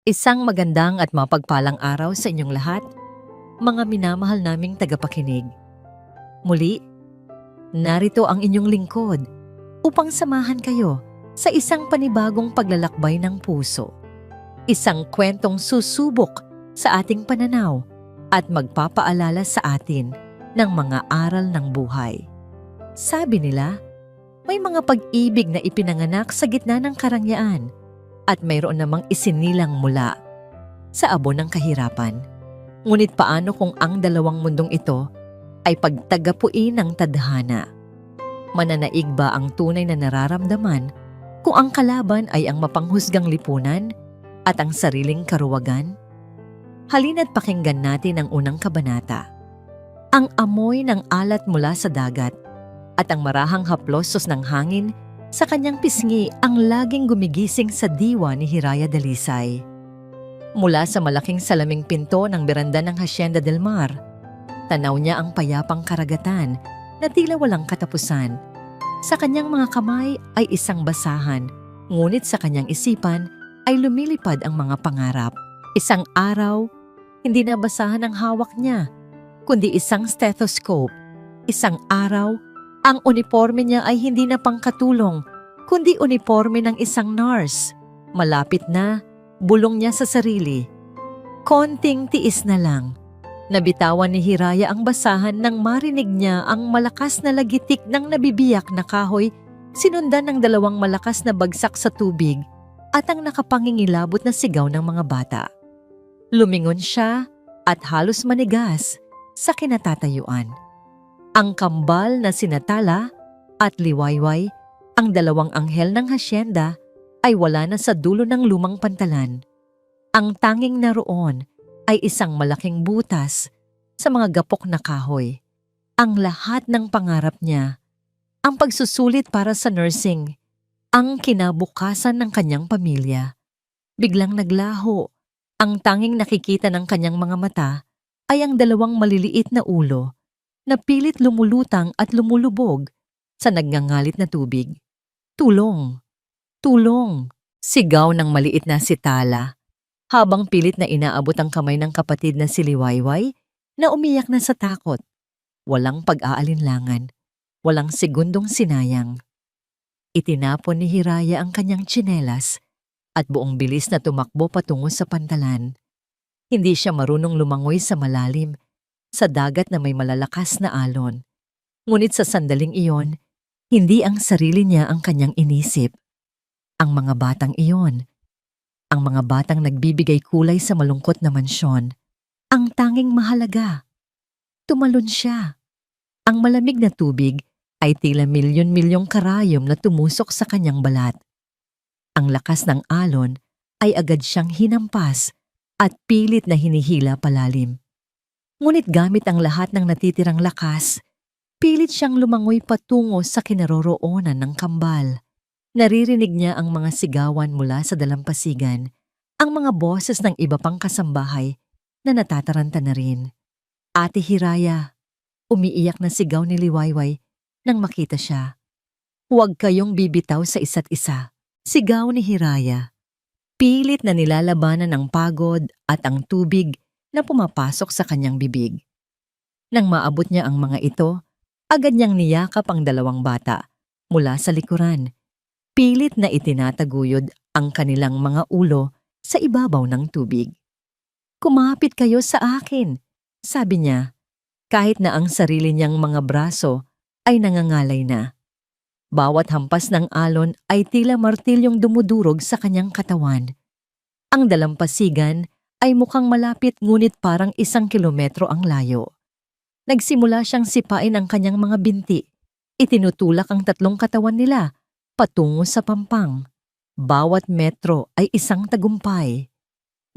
Isang magandang at mapagpalang araw sa inyong lahat, mga minamahal naming tagapakinig. Muli, narito ang inyong lingkod upang samahan kayo sa isang panibagong paglalakbay ng puso. Isang kwentong susubok sa ating pananaw at magpapaalala sa atin ng mga aral ng buhay. Sabi nila, may mga pag-ibig na ipinanganak sa gitna ng karangyaan at mayroon namang isinilang mula sa abo ng kahirapan. Ngunit paano kung ang dalawang mundong ito ay pagtagapuin ng tadhana? Mananaig ba ang tunay na nararamdaman kung ang kalaban ay ang mapanghusgang lipunan at ang sariling karuwagan? Halina't pakinggan natin ang unang kabanata. Ang amoy ng alat mula sa dagat at ang marahang haplosos ng hangin sa kanyang pisngi ang laging gumigising sa diwa ni Hiraya Dalisay. Mula sa malaking salaming pinto ng beranda ng Hacienda del Mar, tanaw niya ang payapang karagatan na tila walang katapusan. Sa kanyang mga kamay ay isang basahan, ngunit sa kanyang isipan ay lumilipad ang mga pangarap. Isang araw, hindi na basahan ang hawak niya, kundi isang stethoscope. Isang araw, ang uniforme niya ay hindi na pangkatulong, kundi uniforme ng isang nurse. Malapit na, bulong niya sa sarili. Konting tiis na lang. Nabitawan ni Hiraya ang basahan nang marinig niya ang malakas na lagitik ng nabibiyak na kahoy, sinundan ng dalawang malakas na bagsak sa tubig at ang nakapangingilabot na sigaw ng mga bata. Lumingon siya at halos manigas sa kinatatayuan. Ang kambal na sinatala at liwayway, ang dalawang anghel ng hasyenda, ay wala na sa dulo ng lumang pantalan. Ang tanging naroon ay isang malaking butas sa mga gapok na kahoy. Ang lahat ng pangarap niya, ang pagsusulit para sa nursing, ang kinabukasan ng kanyang pamilya, biglang naglaho. Ang tanging nakikita ng kanyang mga mata ay ang dalawang maliliit na ulo na pilit lumulutang at lumulubog sa nagngangalit na tubig. Tulong! Tulong! Sigaw ng maliit na si Tala, habang pilit na inaabot ang kamay ng kapatid na si Liwayway na umiyak na sa takot. Walang pag-aalinlangan, walang segundong sinayang. Itinapon ni Hiraya ang kanyang tsinelas at buong bilis na tumakbo patungo sa pantalan. Hindi siya marunong lumangoy sa malalim, sa dagat na may malalakas na alon. Ngunit sa sandaling iyon, hindi ang sarili niya ang kanyang inisip. Ang mga batang iyon, ang mga batang nagbibigay kulay sa malungkot na mansyon, ang tanging mahalaga. Tumalon siya. Ang malamig na tubig ay tila milyon-milyong karayom na tumusok sa kanyang balat. Ang lakas ng alon ay agad siyang hinampas at pilit na hinihila palalim. Ngunit gamit ang lahat ng natitirang lakas, pilit siyang lumangoy patungo sa kinaroroonan ng kambal. Naririnig niya ang mga sigawan mula sa dalampasigan, ang mga boses ng iba pang kasambahay na natataranta na rin. Ate Hiraya, umiiyak na sigaw ni Liwayway nang makita siya. Huwag kayong bibitaw sa isa't isa, sigaw ni Hiraya. Pilit na nilalabanan ang pagod at ang tubig na pumapasok sa kanyang bibig. Nang maabot niya ang mga ito, agad niyang niyakap ang dalawang bata mula sa likuran. Pilit na itinataguyod ang kanilang mga ulo sa ibabaw ng tubig. Kumapit kayo sa akin, sabi niya, kahit na ang sarili niyang mga braso ay nangangalay na. Bawat hampas ng alon ay tila martilyong dumudurog sa kanyang katawan. Ang dalampasigan ay mukhang malapit ngunit parang 1 kilometro ang layo. Nagsimula siyang sipain ang kanyang mga binti. Itinutulak ang 3 katawan nila patungo sa pampang. Bawat metro ay isang tagumpay.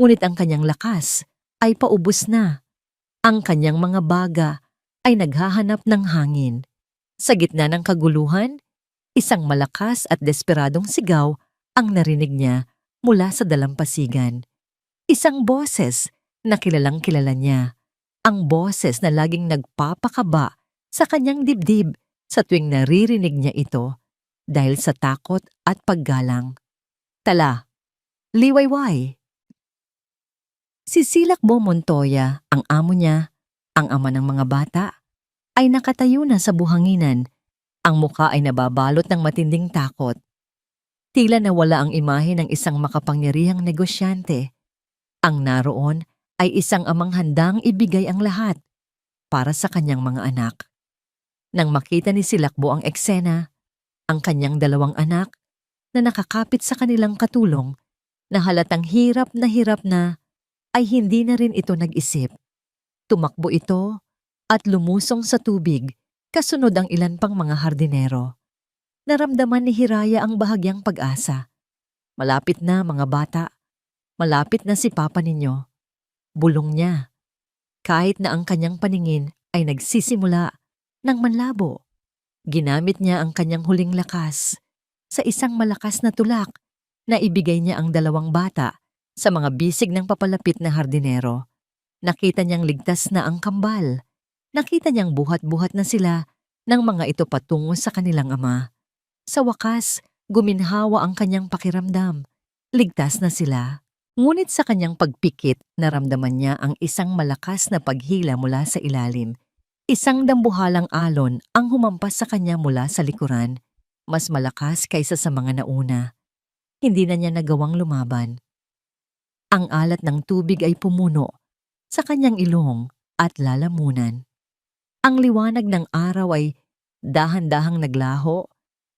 Ngunit ang kanyang lakas ay paubos na. Ang kanyang mga baga ay naghahanap ng hangin. Sa gitna ng kaguluhan, isang malakas at desperadong sigaw ang narinig niya mula sa dalampasigan. Isang boses na kilalang kilala niya. Ang boses na laging nagpapakaba sa kanyang dibdib sa tuwing naririnig niya ito dahil sa takot at paggalang. Tala, liwayway, Si Silakbo Montoya, ang amo niya, ang ama ng mga bata, ay nakatayo na sa buhanginan. Ang muka ay nababalot ng matinding takot. Tila nawala ang imahe ng isang makapangyarihang negosyante. Ang naroon ay isang amang handang ibigay ang lahat para sa kanyang mga anak. Nang makita ni Silakbo ang eksena, ang kanyang dalawang anak na nakakapit sa kanilang katulong na halatang hirap na ay hindi na rin ito nag-isip. Tumakbo ito at lumusong sa tubig kasunod ang ilan pang mga hardinero. Naramdaman ni Hiraya ang bahagyang pag-asa. Malapit na mga bata, malapit na si Papa ninyo. Bulong niya. Kahit na ang kanyang paningin ay nagsisimula ng manlabo. Ginamit niya ang kanyang huling lakas sa isang malakas na tulak na ibigay niya ang dalawang bata sa mga bisig ng papalapit na hardinero. Nakita niyang ligtas na ang kambal. Nakita niyang buhat-buhat na sila ng mga ito patungo sa kanilang ama. Sa wakas, guminhawa ang kanyang pakiramdam. Ligtas na sila. Ngunit sa kanyang pagpikit, naramdaman niya ang isang malakas na paghila mula sa ilalim. Isang dambuhalang alon ang humampas sa kanya mula sa likuran. Mas malakas kaysa sa mga nauna. Hindi na niya nagawang lumaban. Ang alat ng tubig ay pumuno sa kanyang ilong at lalamunan. Ang liwanag ng araw ay dahan-dahang naglaho,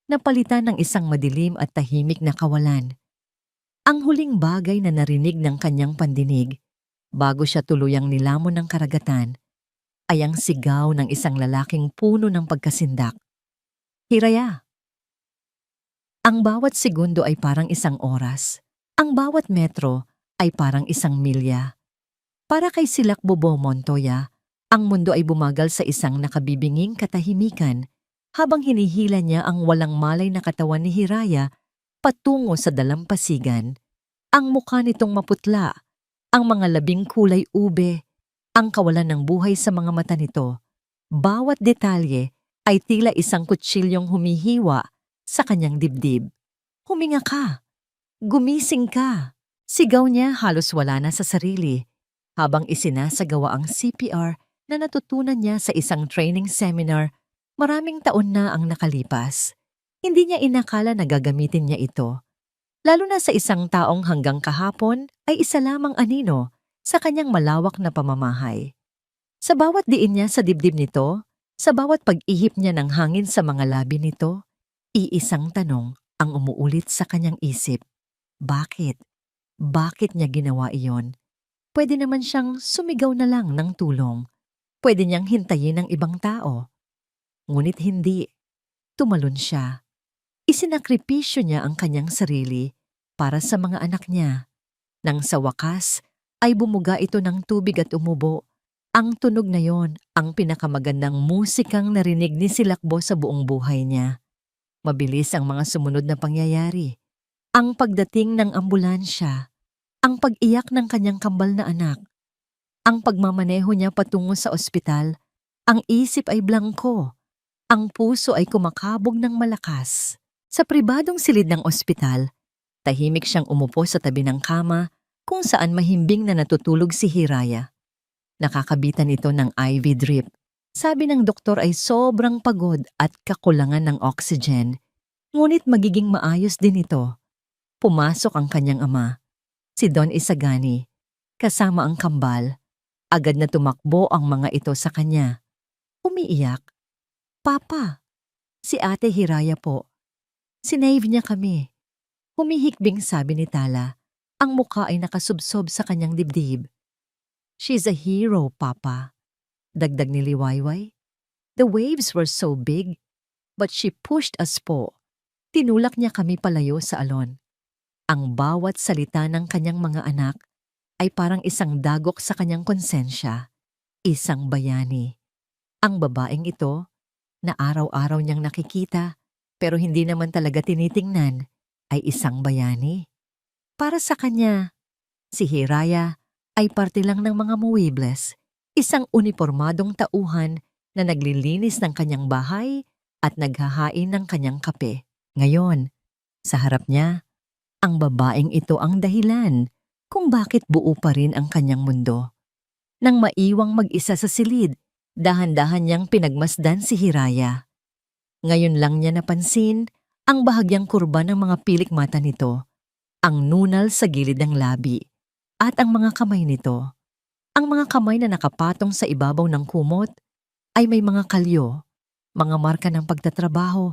napalitan ng isang madilim at tahimik na kawalan. Ang huling bagay na narinig ng kanyang pandinig bago siya tuluyang nilamon ng karagatan ay ang sigaw ng isang lalaking puno ng pagkasindak. Hiraya! Ang bawat segundo ay parang isang oras. Ang bawat metro ay parang isang milya. Para kay Silakbo Montoya, ang mundo ay bumagal sa isang nakabibinging katahimikan habang hinihila niya ang walang malay na katawan ni Hiraya patungo sa dalampasigan. Ang mukha nitong maputla, ang mga labing kulay ube, ang kawalan ng buhay sa mga mata nito. Bawat detalye ay tila isang kutsilyong humihiwa sa kanyang dibdib. Huminga ka! Gumising ka! Sigaw niya halos wala na sa sarili habang isinasagawa ang CPR na natutunan niya sa isang training seminar. Maraming taon na ang nakalipas. Hindi niya inakala na gagamitin niya ito. Lalo na sa isang taong hanggang kahapon ay isa lamang anino sa kanyang malawak na pamamahay. Sa bawat diin niya sa dibdib nito, sa bawat pag-ihip niya ng hangin sa mga labi nito, iisang tanong ang umuulit sa kanyang isip. Bakit? Bakit niya ginawa iyon? Pwede naman siyang sumigaw na lang ng tulong. Pwede niyang hintayin ng ibang tao. Ngunit hindi. Tumalon siya. Isinakripisyo niya ang kanyang sarili para sa mga anak niya. Nang sa wakas ay bumuga ito ng tubig at umubo. Ang tunog na yon ang pinakamagandang musikang narinig ni Silakbo sa buong buhay niya. Mabilis ang mga sumunod na pangyayari. Ang pagdating ng ambulansya, ang pag-iyak ng kanyang kambal na anak, ang pagmamaneho niya patungo sa ospital, ang isip ay blangko, ang puso ay kumakabog ng malakas. Sa pribadong silid ng ospital, tahimik siyang umupo sa tabi ng kama kung saan mahimbing na natutulog si Hiraya. Nakakabitan ito ng IV drip. Sabi ng doktor ay sobrang pagod at kakulangan ng oxygen. Ngunit magiging maayos din ito. Pumasok ang kanyang ama, si Don Isagani, kasama ang kambal. Agad na tumakbo ang mga ito sa kanya. Umiiyak. Papa, si Ate Hiraya po. Sinave niya kami. Humihikbing sabi ni Tala. Ang mukha ay nakasubsob sa kanyang dibdib. She's a hero, Papa. Dagdag ni Liwayway. The waves were so big, but she pushed us po. Tinulak niya kami palayo sa alon. Ang bawat salita ng kanyang mga anak ay parang isang dagok sa kanyang konsensya, isang bayani. Ang babaeng ito, na araw-araw niyang nakikita pero hindi naman talaga tinitingnan, ay isang bayani. Para sa kanya, si Hiraya ay parte lang ng mga muebles, isang unipormadong tauhan na naglilinis ng kanyang bahay at naghahain ng kanyang kape. Ngayon, sa harap niya, ang babaeng ito ang dahilan kung bakit buo pa rin ang kanyang mundo. Nang maiwang mag-isa sa silid, dahan-dahan niyang pinagmasdan si Hiraya. Ngayon lang niya napansin ang bahagyang kurba ng mga pilik mata nito, ang nunal sa gilid ng labi, at ang mga kamay nito. Ang mga kamay na nakapatong sa ibabaw ng kumot ay may mga kalyo, mga marka ng pagtatrabaho,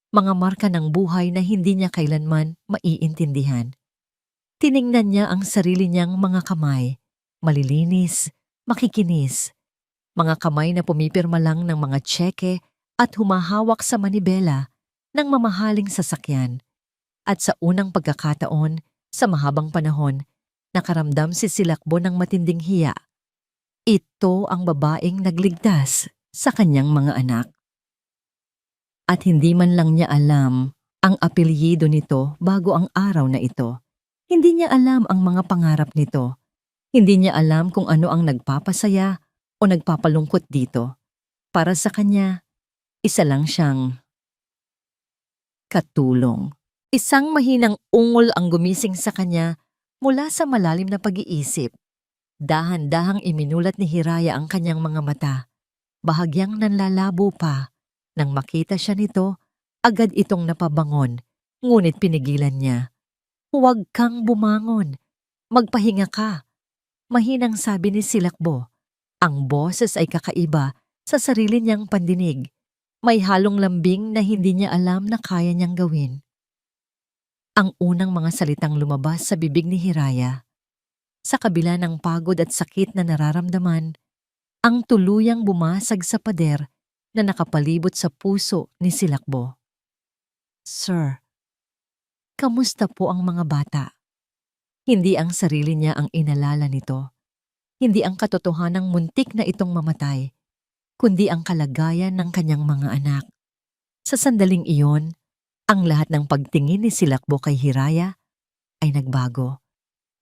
mga marka ng buhay na hindi niya kailanman maiintindihan. Tiningnan niya ang sarili niyang mga kamay, malilinis, makikinis, mga kamay na pumipirma lang ng mga tseke at humahawak sa manibela ng mamahaling sasakyan. At sa unang pagkakataon, sa mahabang panahon, nakaramdam si Silakbo ng matinding hiya. Ito ang babaeng nagligtas sa kanyang mga anak. At hindi man lang niya alam ang apelyido nito bago ang araw na ito. Hindi niya alam ang mga pangarap nito. Hindi niya alam kung ano ang nagpapasaya o nagpapalungkot dito. Para sa kanya, isa lang siyang katulong. Isang mahinang ungol ang gumising sa kanya mula sa malalim na pag-iisip. Dahan-dahang iminulat ni Hiraya ang kanyang mga mata. Bahagyang nanlalabo pa. Nang makita siya nito, agad itong napabangon, ngunit pinigilan niya. Huwag kang bumangon. Magpahinga ka. Mahinang sabi ni Silakbo. Ang boses ay kakaiba sa sarili niyang pandinig. May halong lambing na hindi niya alam na kaya niyang gawin. Ang unang mga salitang lumabas sa bibig ni Hiraya. Sa kabila ng pagod at sakit na nararamdaman, ang tuluyang bumasag sa pader na nakapalibot sa puso ni Silakbo. Sir, kamusta po ang mga bata? Hindi ang sarili niya ang inalala nito. Hindi ang katotohanang muntik na itong mamatay, kundi ang kalagayan ng kanyang mga anak. Sa sandaling iyon, ang lahat ng pagtingin ni Silakbo kay Hiraya ay nagbago.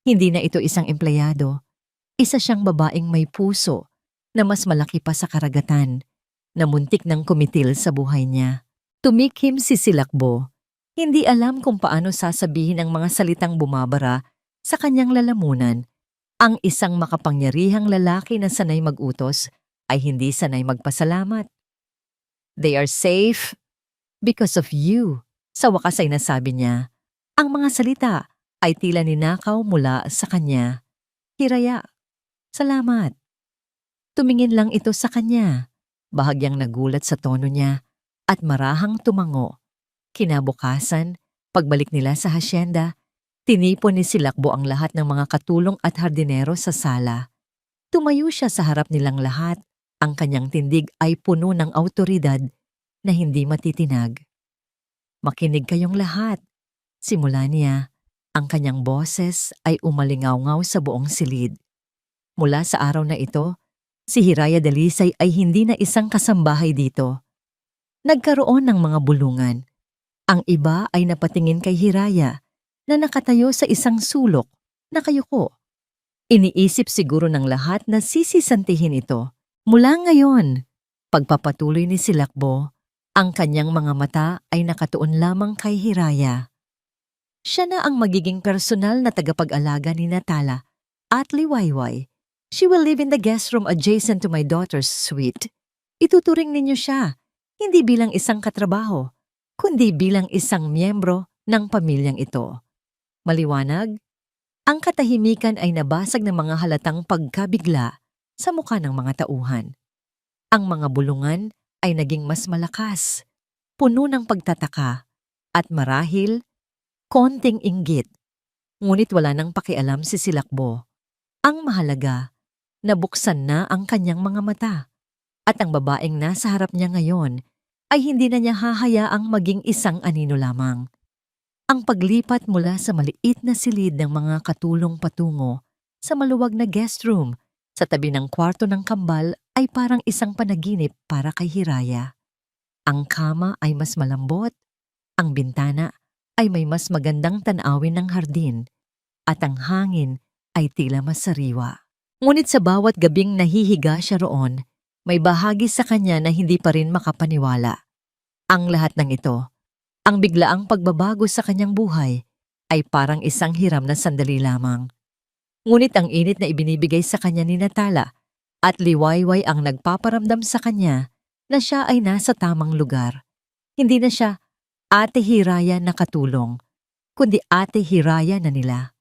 Hindi na ito isang empleyado, isa siyang babaeng may puso na mas malaki pa sa karagatan, na muntik ng kumitil sa buhay niya. Tumikim si Silakbo. Hindi alam kung paano sasabihin ang mga salitang bumabara sa kanyang lalamunan. Ang isang makapangyarihang lalaki na sanay mag-utos ay hindi sanay magpasalamat. They are safe because of you. Sa wakas ay nasabi niya. Ang mga salita ay tila ninakaw mula sa kanya. Hiraya, salamat. Tumingin lang ito sa kanya. Bahagyang nagulat sa tono niya at marahang tumango. Kinabukasan, pagbalik nila sa hasyenda, tinipon ni Silakbo ang lahat ng mga katulong at hardinero sa sala. Tumayo siya sa harap nilang lahat. Ang kanyang tindig ay puno ng awtoridad na hindi matitinag. Makinig kayong lahat. Simula niya, ang kanyang boses ay umalingaw-ngaw sa buong silid. Mula sa araw na ito, si Hiraya Dalisay ay hindi na isang kasambahay dito. Nagkaroon ng mga bulungan. Ang iba ay napatingin kay Hiraya na nakatayo sa isang sulok, nakayuko. Iniisip siguro ng lahat na sisisantihin ito. Mula ngayon, pagpapatuloy ni Silakbo, ang kanyang mga mata ay nakatuon lamang kay Hiraya. Siya na ang magiging personal na tagapag-alaga ni Natala at Liwayway. She will live in the guest room adjacent to my daughter's suite. Ituturing ninyo siya, hindi bilang isang katrabaho, kundi bilang isang miyembro ng pamilyang ito. Maliwanag? Ang katahimikan ay nabasag ng mga halatang pagkabigla sa mukha ng mga tauhan. Ang mga bulungan ay naging mas malakas, puno ng pagtataka, at marahil, konting inggit. Ngunit wala nang pakialam si Silakbo. Ang mahalaga, nabuksan na ang kanyang mga mata, at ang babaeng nasa harap niya ngayon ay hindi na niya hahayaang maging isang anino lamang. Ang paglipat mula sa maliit na silid ng mga katulong patungo sa maluwag na guest room sa tabi ng kwarto ng kambal ay parang isang panaginip para kay Hiraya. Ang kama ay mas malambot, ang bintana ay may mas magandang tanawin ng hardin, at ang hangin ay tila mas sariwa. Ngunit sa bawat gabing nahihiga siya roon, may bahagi sa kanya na hindi pa rin makapaniwala. Ang lahat ng ito, ang biglaang pagbabago sa kanyang buhay, ay parang isang hiram na sandali lamang. Ngunit ang init na ibinibigay sa kanya ni Natala at liwayway ang nagpaparamdam sa kanya na siya ay nasa tamang lugar. Hindi na siya Ate Hiraya na katulong, kundi Ate Hiraya na nila.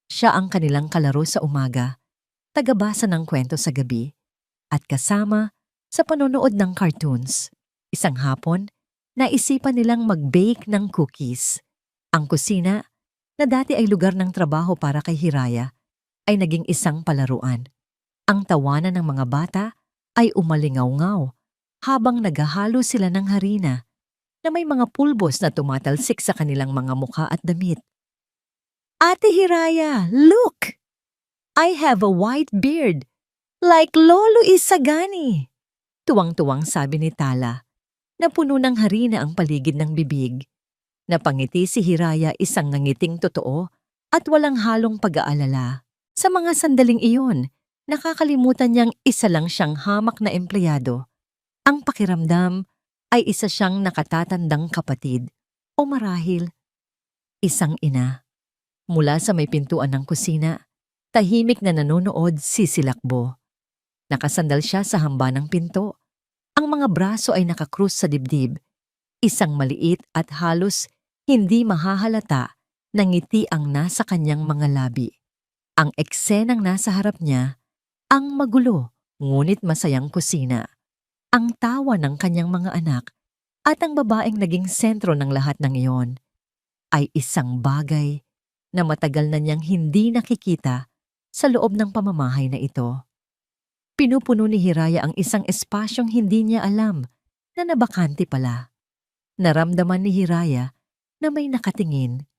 Siya ang kanilang kalaro sa umaga, tagabasa ng kwento sa gabi, at kasama sa panonood ng cartoons. Isang hapon, naisipan nilang mag-bake ng cookies. Ang kusina, na dati ay lugar ng trabaho para kay Hiraya, ay naging isang palaruan. Ang tawanan ng mga bata ay umalingaw-ngaw habang naghahalo sila ng harina na may mga pulbos na tumatalsik sa kanilang mga mukha at damit. Ate Hiraya, look! I have a white beard, like Lolo Isagani. Tuwang-tuwang sabi ni Tala, na puno ng harina ang paligid ng bibig. Napangiti si Hiraya, isang nangiting totoo at walang halong pag-aalala. Sa mga sandaling iyon, nakakalimutan niyang isa lang siyang hamak na empleyado. Ang pakiramdam ay isa siyang nakatatandang kapatid o marahil isang ina. Mula sa may pintuan ng kusina, tahimik na nanonood si Silakbo. Nakasandal siya sa hamba ng pinto. Ang mga braso ay nakakrus sa dibdib. Isang maliit at halos hindi mahahalata na ngiti ang nasa kanyang mga labi. Ang eksenang nasa harap niya, ang magulo ngunit masayang kusina. Ang tawa ng kanyang mga anak at ang babaeng naging sentro ng lahat ng iyon ay isang bagay na matagal na niyang hindi nakikita sa loob ng pamamahay na ito. Pinupuno ni Hiraya ang isang espasyong hindi niya alam na nabakante pala. Naramdaman ni Hiraya na may nakatingin.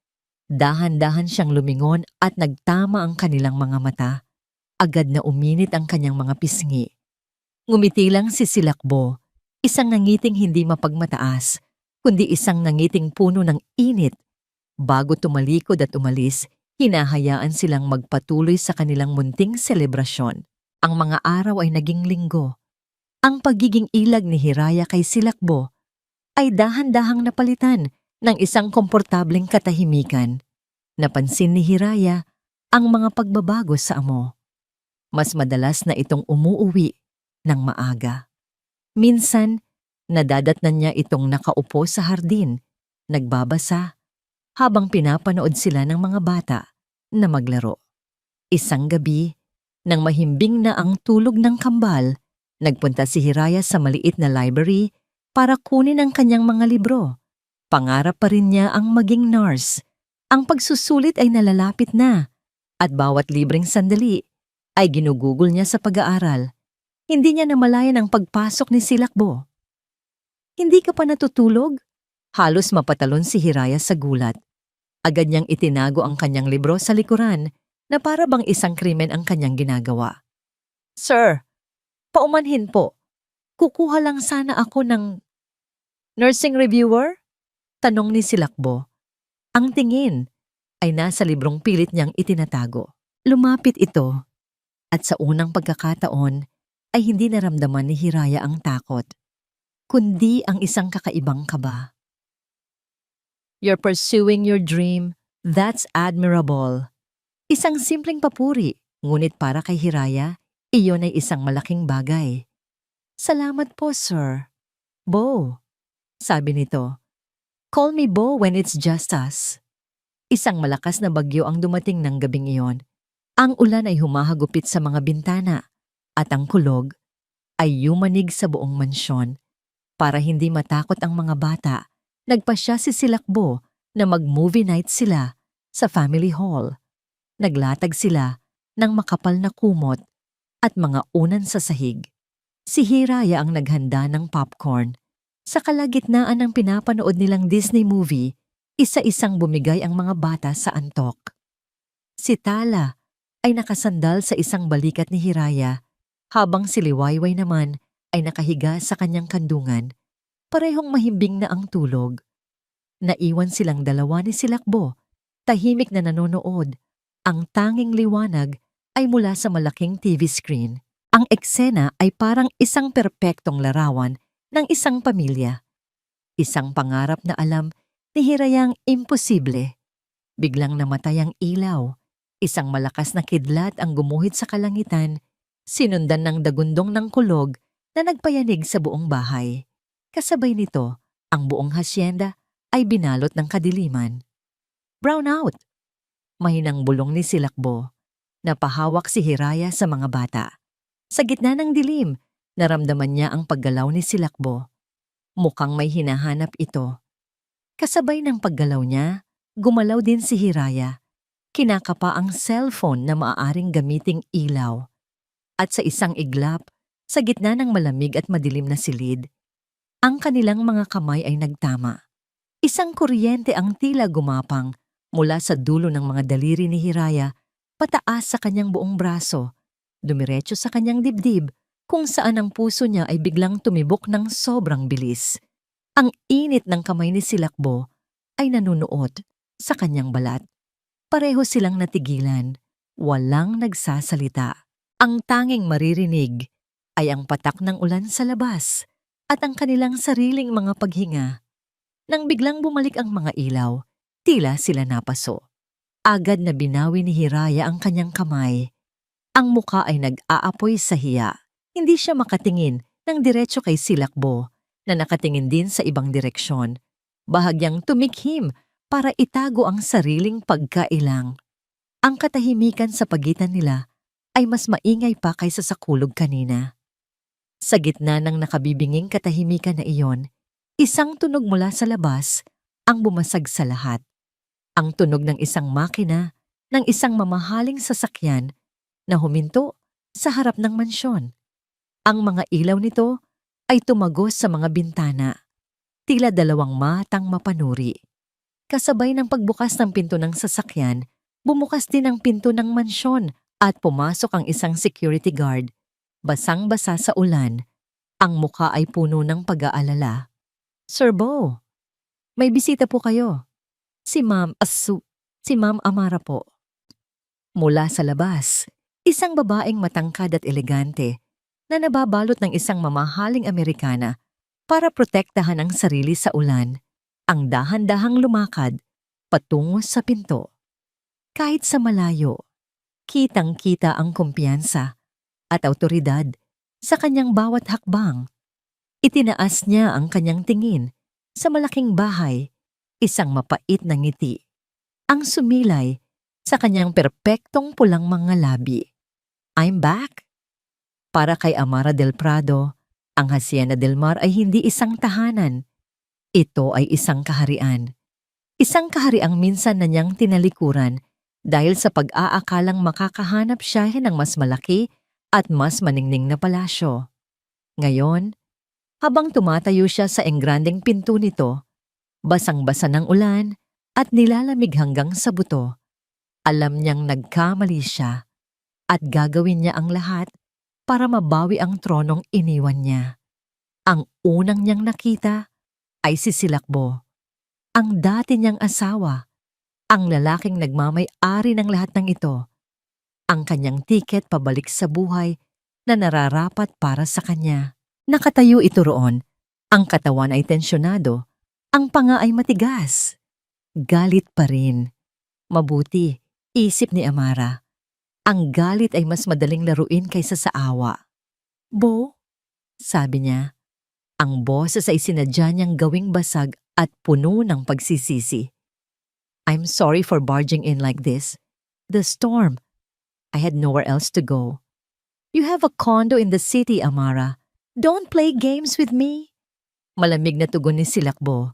Dahan-dahan siyang lumingon at nagtama ang kanilang mga mata. Agad na uminit ang kanyang mga pisngi. Ngumiti lang si Silakbo, isang nangiting hindi mapagmataas, kundi isang nangiting puno ng init. Bago tumalikod at umalis, hinahayaan silang magpatuloy sa kanilang munting selebrasyon. Ang mga araw ay naging linggo. Ang pagiging ilag ni Hiraya kay Silakbo ay dahan-dahang napalitan ng isang komportableng katahimikan. Napansin ni Hiraya ang mga pagbabago sa amo. Mas madalas na itong umuuwi ng maaga. Minsan, nadadatnan niya itong nakaupo sa hardin, nagbabasa, habang pinapanood sila ng mga bata na maglaro. Isang gabi, nang mahimbing na ang tulog ng kambal, nagpunta si Hiraya sa maliit na library para kunin ang kanyang mga libro. Pangarap pa rin niya ang maging nurse. Ang pagsusulit ay nalalapit na, at bawat libreng sandali ay ginugugol niya sa pag-aaral. Hindi niya namalayan ang pagpasok ni Silakbo. Hindi ka pa natutulog? Halos mapatalon si Hiraya sa gulat. Agad niyang itinago ang kanyang libro sa likuran na para bang isang krimen ang kanyang ginagawa. Sir, paumanhin po. Kukuha lang sana ako ng nursing reviewer? Tanong ni Silakbo. Ang tingin ay nasa librong pilit niyang itinatago. Lumapit ito at sa unang pagkakataon ay hindi naramdaman ni Hiraya ang takot, kundi ang isang kakaibang kaba. You're pursuing your dream, that's admirable. Isang simpleng papuri, ngunit para kay Hiraya, iyon ay isang malaking bagay. Salamat po, sir. Bo, sabi nito. Call me Bo when it's just us. Isang malakas na bagyo ang dumating ng gabing iyon. Ang ulan ay humahagupit sa mga bintana at ang kulog ay yumanig sa buong mansyon. Para hindi matakot ang mga bata, nagpasya si Silakbo na mag-movie night sila sa family hall. Naglatag sila ng makapal na kumot at mga unan sa sahig. Si Hiraya ang naghanda ng popcorn. Sa kalagitnaan ng pinapanood nilang Disney movie, isa-isang bumigay ang mga bata sa antok. Si Tala ay nakasandal sa isang balikat ni Hiraya, habang si Liwayway naman ay nakahiga sa kanyang kandungan. Parehong mahimbing na ang tulog. Naiwan silang dalawa ni Silakbo, tahimik na nanonood. Ang tanging liwanag ay mula sa malaking TV screen. Ang eksena ay parang isang perpektong larawan ng isang pamilya. Isang pangarap na alam ni Hirayang imposible. Biglang namatay ang ilaw. Isang malakas na kidlat ang gumuhit sa kalangitan, sinundan ng dagundong ng kulog na nagpayanig sa buong bahay. Kasabay nito, ang buong hasyenda ay binalot ng kadiliman. Brown out! Mahinang bulong ni Silakbo. Napahawak si Hiraya sa mga bata. Sa gitna ng dilim, naramdaman niya ang paggalaw ni Silakbo. Mukhang may hinahanap ito. Kasabay ng paggalaw niya, gumalaw din si Hiraya. Kinakapa ang cellphone na maaaring gamiting ilaw. At sa isang iglap, sa gitna ng malamig at madilim na silid, ang kanilang mga kamay ay nagtama. Isang kuryente ang tila gumapang mula sa dulo ng mga daliri ni Hiraya pataas sa kanyang buong braso, dumiretso sa kanyang dibdib kung saan ang puso niya ay biglang tumibok ng sobrang bilis. Ang init ng kamay ni Silakbo ay nanunuot sa kanyang balat. Pareho silang natigilan, walang nagsasalita. Ang tanging maririnig ay ang patak ng ulan sa labas at ang kanilang sariling mga paghinga. Nang biglang bumalik ang mga ilaw, tila sila napaso. Agad na binawi ni Hiraya ang kanyang kamay. Ang muka ay nag-aapoy sa hiya. Hindi siya makatingin ng diretso kay Silakbo na nakatingin din sa ibang direksyon. Bahagyang tumikhim para itago ang sariling pagkailang. Ang katahimikan sa pagitan nila ay mas maingay pa kaysa sa kulog kanina. Sa gitna ng nakabibinging katahimikan na iyon, isang tunog mula sa labas ang bumasag sa lahat. Ang tunog ng isang makina, ng isang mamahaling sasakyan na huminto sa harap ng mansyon. Ang mga ilaw nito ay tumagos sa mga bintana, tila dalawang matang mapanuri. Kasabay ng pagbukas ng pinto ng sasakyan, bumukas din ang pinto ng mansyon at pumasok ang isang security guard. Basang-basa sa ulan, ang mukha ay puno ng pag-aalala. "Sir Bo, may bisita po kayo. Si Ma'am Amara po." Mula sa labas, isang babaeng matangkad at elegante na nababalot ng isang mamahaling Amerikana para protektahan ang sarili sa ulan, ang dahan-dahang lumakad patungo sa pinto. Kahit sa malayo, kitang-kita ang kumpiyansa at awtoridad sa kanyang bawat hakbang. Itinaas niya ang kanyang tingin sa malaking bahay, isang mapait na ngiti, ang sumilay sa kanyang perpektong pulang mga labi. "I'm back." Para kay Amara del Prado, ang Hacienda del Mar ay hindi isang tahanan. Ito ay isang kaharian. Isang kahariang minsan na niyang tinalikuran dahil sa pag-aakalang makakahanap siya ng mas malaki at mas maningning na palasyo. Ngayon, habang tumatayo siya sa engrandeng pinto nito, basang-basa ng ulan at nilalamig hanggang sa buto, alam niyang nagkamali siya at gagawin niya ang lahat para mabawi ang tronong iniwan niya. Ang unang niyang nakita ay si Silakbo, ang dati niyang asawa, ang lalaking nagmamay-ari ng lahat ng ito, ang kanyang tiket pabalik sa buhay na nararapat para sa kanya. Nakatayo ito roon, ang katawan ay tensyonado, ang panga ay matigas. Galit pa rin. Mabuti, isip ni Amara. Ang galit ay mas madaling laruin kaysa sa awa. "Bo," sabi niya. Ang boses ay sinadya niyang gawing basag at puno ng pagsisisi. "I'm sorry for barging in like this. The storm. I had nowhere else to go. You have a condo in the city, Amara. Don't play games with me." Malamig na tugon ni Silakbo,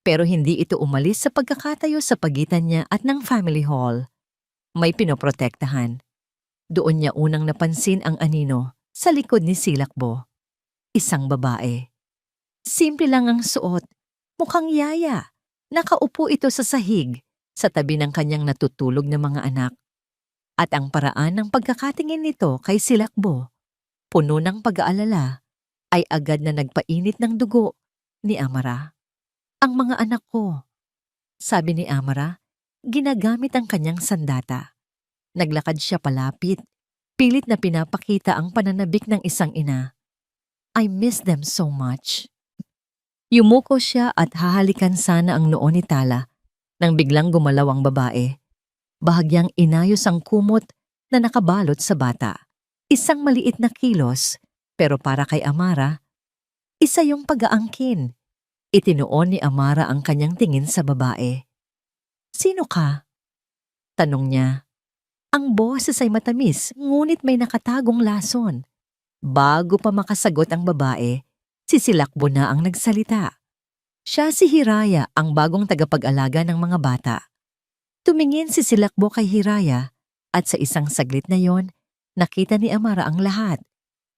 pero hindi ito umalis sa pagkakatayo sa pagitan niya at ng family hall. May pinoprotektahan. Doon niya unang napansin ang anino sa likod ni Silakbo. Isang babae. Simple lang ang suot, mukhang yaya. Nakaupo ito sa sahig, sa tabi ng kanyang natutulog na mga anak. At ang paraan ng pagkakatingin nito kay Silakbo, puno ng pag-aalala, ay agad na nagpainit ng dugo ni Amara. "Ang mga anak ko," sabi ni Amara, ginagamit ang kanyang sandata. Naglakad siya palapit, pilit na pinapakita ang pananabik ng isang ina. "I miss them so much." Yumuko siya at hahalikan sana ang noo ni Tala nang biglang gumalaw ang babae. Bahagyang inayos ang kumot na nakabalot sa bata. Isang maliit na kilos, pero para kay Amara, isa yung pag-aangkin. Itinuon ni Amara ang kanyang tingin sa babae. "Sino ka?" tanong niya. Ang boses ay matamis, ngunit may nakatagong lason. Bago pa makasagot ang babae, si Silakbo na ang nagsalita. Siya si Hiraya, ang bagong tagapag-alaga ng mga bata. Tumingin si Silakbo kay Hiraya at sa isang saglit na yon, nakita ni Amara ang lahat.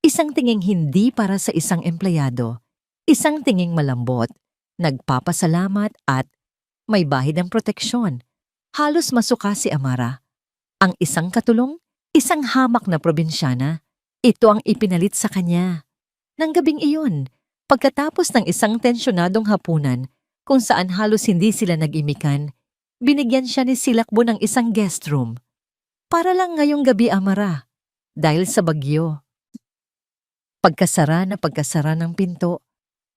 Isang tinging hindi para sa isang empleyado, isang tinging malambot, nagpapasalamat at may bahid ng proteksyon. Halos masuka si Amara. Ang isang katulong, isang hamak na probinsyana, ito ang ipinalit sa kanya. Nang gabing iyon, pagkatapos ng isang tensyonadong hapunan kung saan halos hindi sila nag-imikan, binigyan siya ni Silakbo ng isang guest room. Para lang ngayong gabi, Amara, dahil sa bagyo. Pagkasara ng pinto,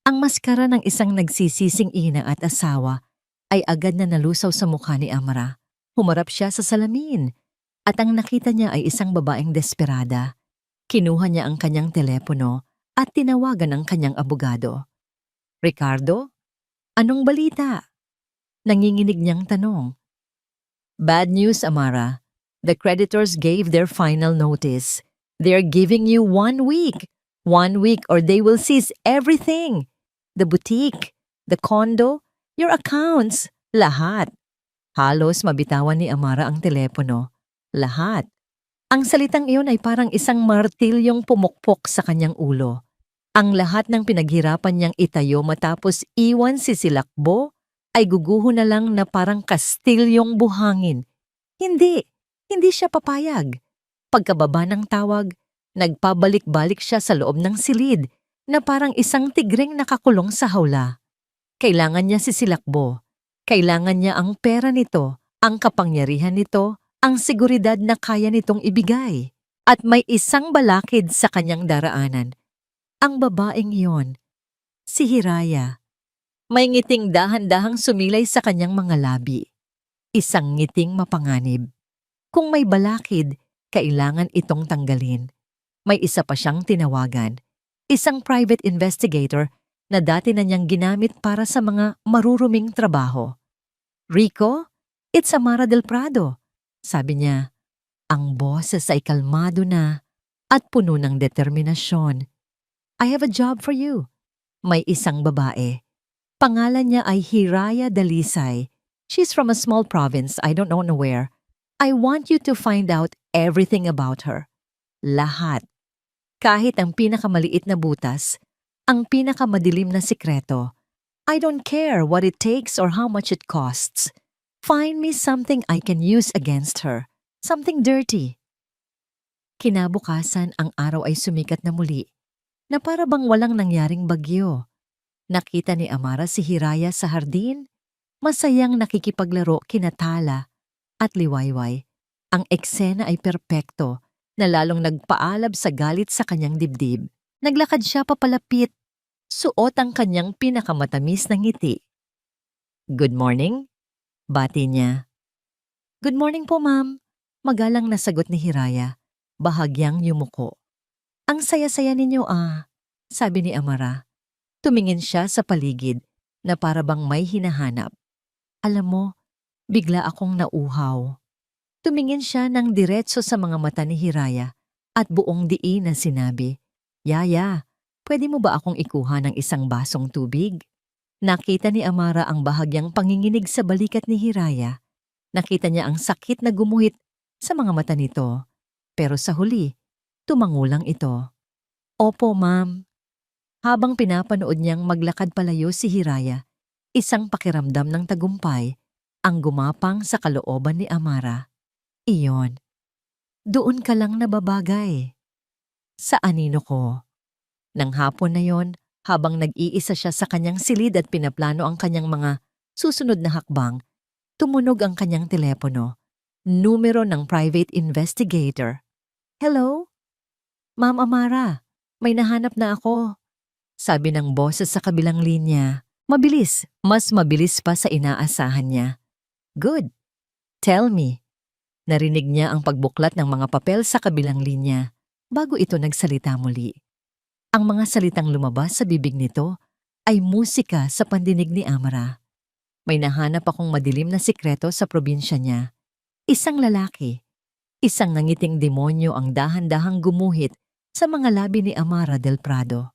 ang maskara ng isang nagsisising ina at asawa ay agad na nalusaw sa mukha ni Amara. Humarap siya sa salamin at ang nakita niya ay isang babaeng desperada. Kinuha niya ang kanyang telepono at tinawagan ang kanyang abogado. "Ricardo, anong balita?" Nanginginig niyang tanong. "Bad news, Amara. The creditors gave their final notice. They're giving you 1 week. 1 week or they will seize everything. The boutique, the condo, your accounts, lahat." Halos mabitawan ni Amara ang telepono. Lahat. Ang salitang iyon ay parang isang martilyong pumukpok sa kanyang ulo. Ang lahat ng pinaghirapan niyang itayo matapos iwan si Silakbo ay guguho na lang na parang kastilyong buhangin. Hindi siya papayag. Pagkababa ng tawag, nagpabalik-balik siya sa loob ng silid na parang isang tigreng nakakulong sa hawla. Kailangan niya si Silakbo. Kailangan niya ang pera nito, ang kapangyarihan nito, ang seguridad na kaya nitong ibigay. At may isang balakid sa kanyang daraanan. Ang babaeng iyon, si Hiraya. May ngiting dahan-dahang sumilay sa kanyang mga labi. Isang ngiting mapanganib. Kung may balakid, kailangan itong tanggalin. May isa pa siyang tinawagan. Isang private investigator na dati na niyang ginamit para sa mga maruruming trabaho. "Rico, it's Amara del Prado," sabi niya. Ang boses ay kalmado na at puno ng determinasyon. "I have a job for you." May isang babae. Pangalan niya ay Hiraya Dalisay. She's from a small province, I don't know where. I want you to find out everything about her. Lahat. Kahit ang pinakamaliit na butas, ang pinakamadilim na sikreto. I don't care what it takes or how much it costs. Find me something I can use against her. Something dirty. Kinabukasan, ang araw ay sumikat na muli, na para bang walang nangyaring bagyo. Nakita ni Amara si Hiraya sa hardin, masayang nakikipaglaro kina Tala at Liwayway. Ang eksena ay perpekto, na lalong nagpaalab sa galit sa kanyang dibdib. Naglakad siya papalapit, suot ang kanyang pinakamatamis na ngiti. "Good morning," bati niya. "Good morning po, ma'am," magalang na sagot ni Hiraya, bahagyang yumuko. "Ang saya-saya ninyo sabi ni Amara. Tumingin siya sa paligid na para bang may hinahanap. "Alam mo, bigla akong nauhaw." Tumingin siya ng diretso sa mga mata ni Hiraya at buong diin na sinabi, "Yaya, pwede mo ba akong ikuha ng isang basong tubig?" Nakita ni Amara ang bahagyang panginginig sa balikat ni Hiraya. Nakita niya ang sakit na gumuhit sa mga mata nito. Pero sa huli, tumangulang ito. "Opo, ma'am." Habang pinapanood niyang maglakad palayo si Hiraya, isang pakiramdam ng tagumpay ang gumapang sa kalooban ni Amara. Iyon. Doon ka lang nababagay. Sa anino ko. Nang hapon na yon, habang nag-iisa siya sa kanyang silid at pinaplano ang kanyang mga susunod na hakbang, tumunog ang kanyang telepono. Numero ng private investigator. "Hello? Ma'am Amara, may nahanap na ako," sabi ng boses sa kabilang linya. Mabilis, mas mabilis pa sa inaasahan niya. "Good. Tell me." Narinig niya ang pagbuklat ng mga papel sa kabilang linya bago ito nagsalita muli. Ang mga salitang lumabas sa bibig nito ay musika sa pandinig ni Amara. May nahanap akong madilim na sikreto sa probinsya niya. Isang lalaki, isang nangiting demonyo ang dahan-dahang gumuhit sa mga labi ni Amara del Prado.